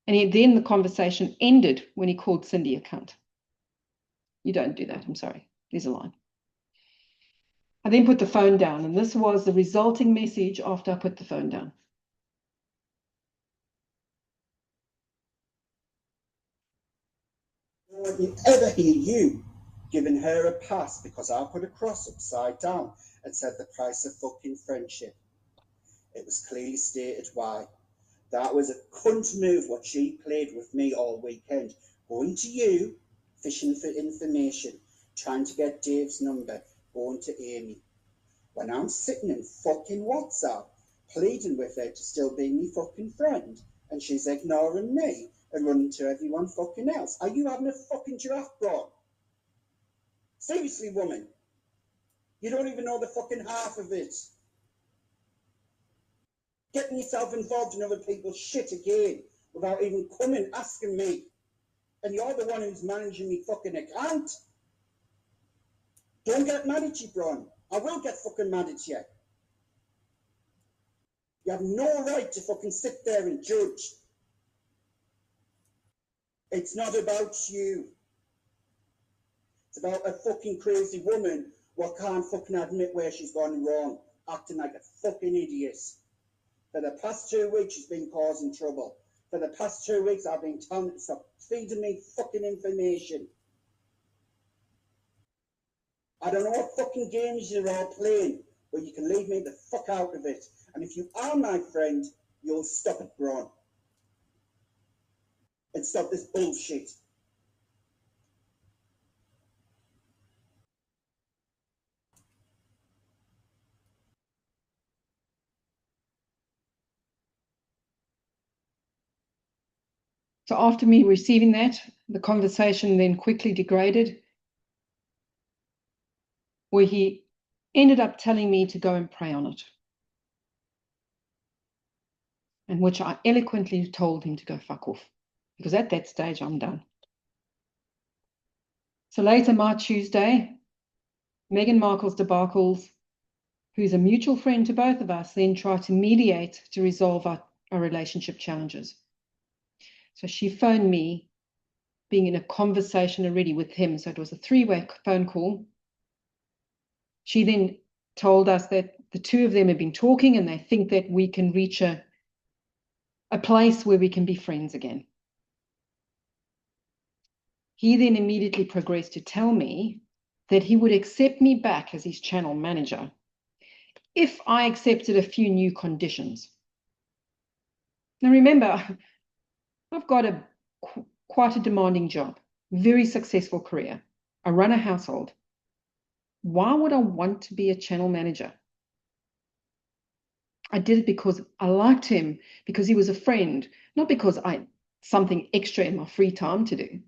And then the conversation ended when he called Cindy a cunt. You don't do that. I'm sorry. There's a line. I then put the phone down, and this was the resulting message after I put the phone down. Would you ever hear you giving her a pass because I put a cross upside down and said the price of fucking friendship? It was clearly stated why. That was a cunt move what she played with me all weekend. Going to you, fishing for information, trying to get Dave's number, going to Amy. When I'm sitting in fucking WhatsApp, pleading with her to still be me fucking friend, and she's ignoring me and running to everyone fucking else. Are you having a fucking giraffe, bro? Seriously, woman. You don't even know the fucking half of it. Getting yourself involved in other people's shit again without even coming asking me. And you're the one who's managing me fucking account. Don't get mad at you, Bron. I will get fucking mad at you. You have no right to fucking sit there and judge. It's not about you. It's about a fucking crazy woman what can't fucking admit where she's gone wrong, acting like a fucking idiot. For the past 2 weeks, she's been causing trouble. For the past 2 weeks, I've been telling her to stop feeding me fucking information. I don't know what fucking games you're all playing, but you can leave me the fuck out of it. And if you are my friend, you'll stop it, Bron. And stop this bullshit. So after me receiving that, the conversation then quickly degraded, where he ended up telling me to go and pray on it, and which I eloquently told him to go fuck off, because at that stage, I'm done. So later, my Tuesday, Meghan Markle's debacles, who's a mutual friend to both of us, then tried to mediate to resolve our relationship challenges. So she phoned me, being in a conversation already with him. So it was a 3-way phone call. She then told us that the two of them have been talking and they think that we can reach a place where we can be friends again. He then immediately progressed to tell me that he would accept me back as his channel manager if I accepted a few new conditions. Now remember, I've got quite a demanding job, very successful career. I run a household. Why would I want to be a channel manager? I did it because I liked him, because he was a friend, not because I had something extra in my free time to do.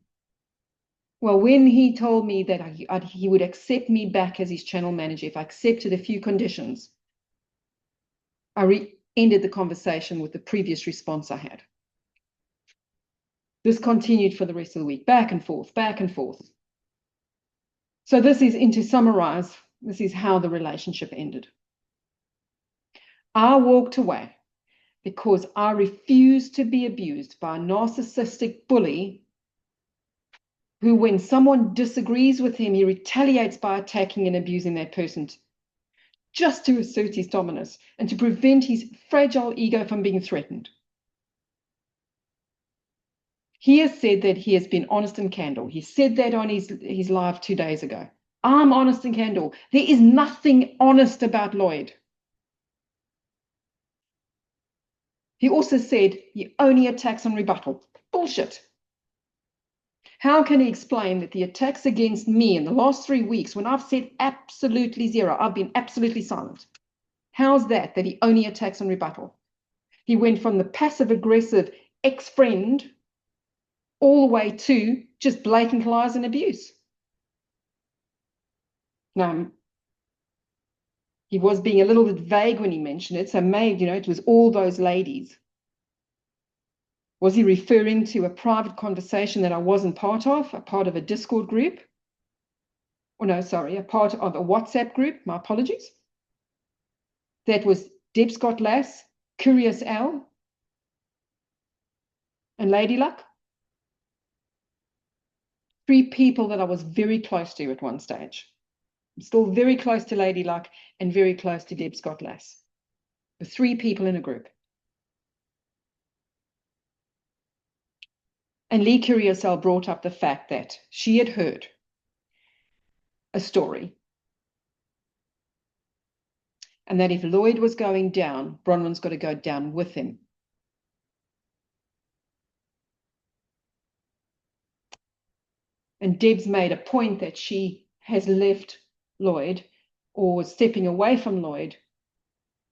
Well, when he told me that he would accept me back as his channel manager if I accepted a few conditions, I ended the conversation with the previous response I had. This continued for the rest of the week, back and forth, back and forth. So this is, and to summarize, this is how the relationship ended. I walked away because I refused to be abused by a narcissistic bully who, when someone disagrees with him, he retaliates by attacking and abusing that person just to assert his dominance and to prevent his fragile ego from being threatened. He has said that he has been honest and candid. He said that on his live 2 days ago. I'm honest and candid. There is nothing honest about Lloyd. He also said he only attacks on rebuttal. Bullshit. How can he explain that the attacks against me in the last 3 weeks, when I've said absolutely zero, I've been absolutely silent? How's that he only attacks on rebuttal? He went from the passive-aggressive ex-friend all the way to just blatant lies and abuse. Now, he was being a little bit vague when he mentioned it, so maybe, it was all those ladies. Was he referring to a private conversation that I wasn't part of, a part of a Discord group? Or no, sorry, a part of a WhatsApp group? My apologies. That was Deb Scott Lass, Curious Al, and Lady Luck. 3 people that I was very close to at one stage. I'm still very close to Lady Luck and very close to Deb Scott Lass. The 3 people in a group. And Lee Curious Al brought up the fact that she had heard a story, and that if Lloyd was going down, Bronwyn's got to go down with him. And Deb's made a point that she has left Lloyd, or was stepping away from Lloyd,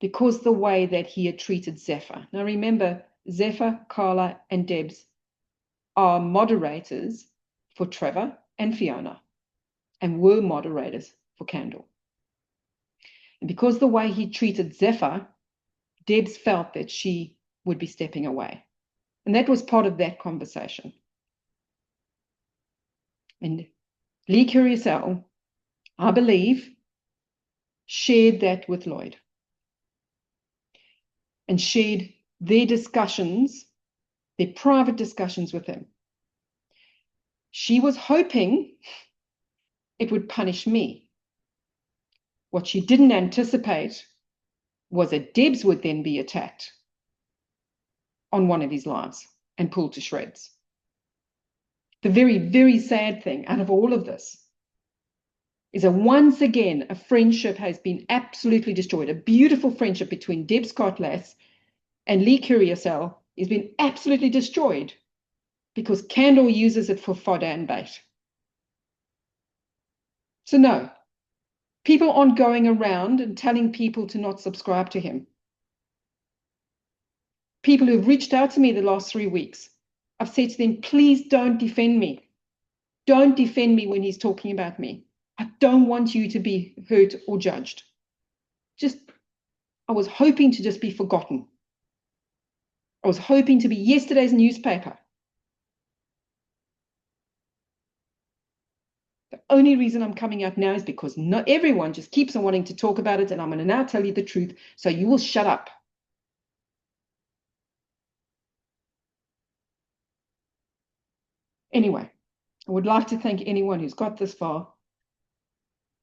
because the way that he had treated Zephyr. Now remember, Zephyr, Carla, and Debs are moderators for Trevor and Fiona, and were moderators for Candle. And because the way he treated Zephyr, Debs felt that she would be stepping away. And that was part of that conversation. And Lee Curious Al, I believe, shared that with Lloyd. And shared their discussions, their private discussions with him. She was hoping it would punish me. What she didn't anticipate was that Debs would then be attacked on one of his lives and pulled to shreds. The very, very sad thing out of all of this is that once again, a friendship has been absolutely destroyed. A beautiful friendship between Deb Scott Lass and Lee Curious Al has been absolutely destroyed because Candle uses it for fodder and bait. So no, people aren't going around and telling people to not subscribe to him. People who've reached out to me the last 3 weeks, I've said to them, please don't defend me. Don't defend me when he's talking about me. I don't want you to be hurt or judged. I was hoping to just be forgotten. I was hoping to be yesterday's newspaper. The only reason I'm coming out now is because not everyone just keeps on wanting to talk about it, and I'm going to now tell you the truth, so you will shut up. Anyway, I would like to thank anyone who's got this far.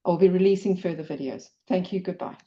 I'll be releasing further videos. Thank you. Goodbye.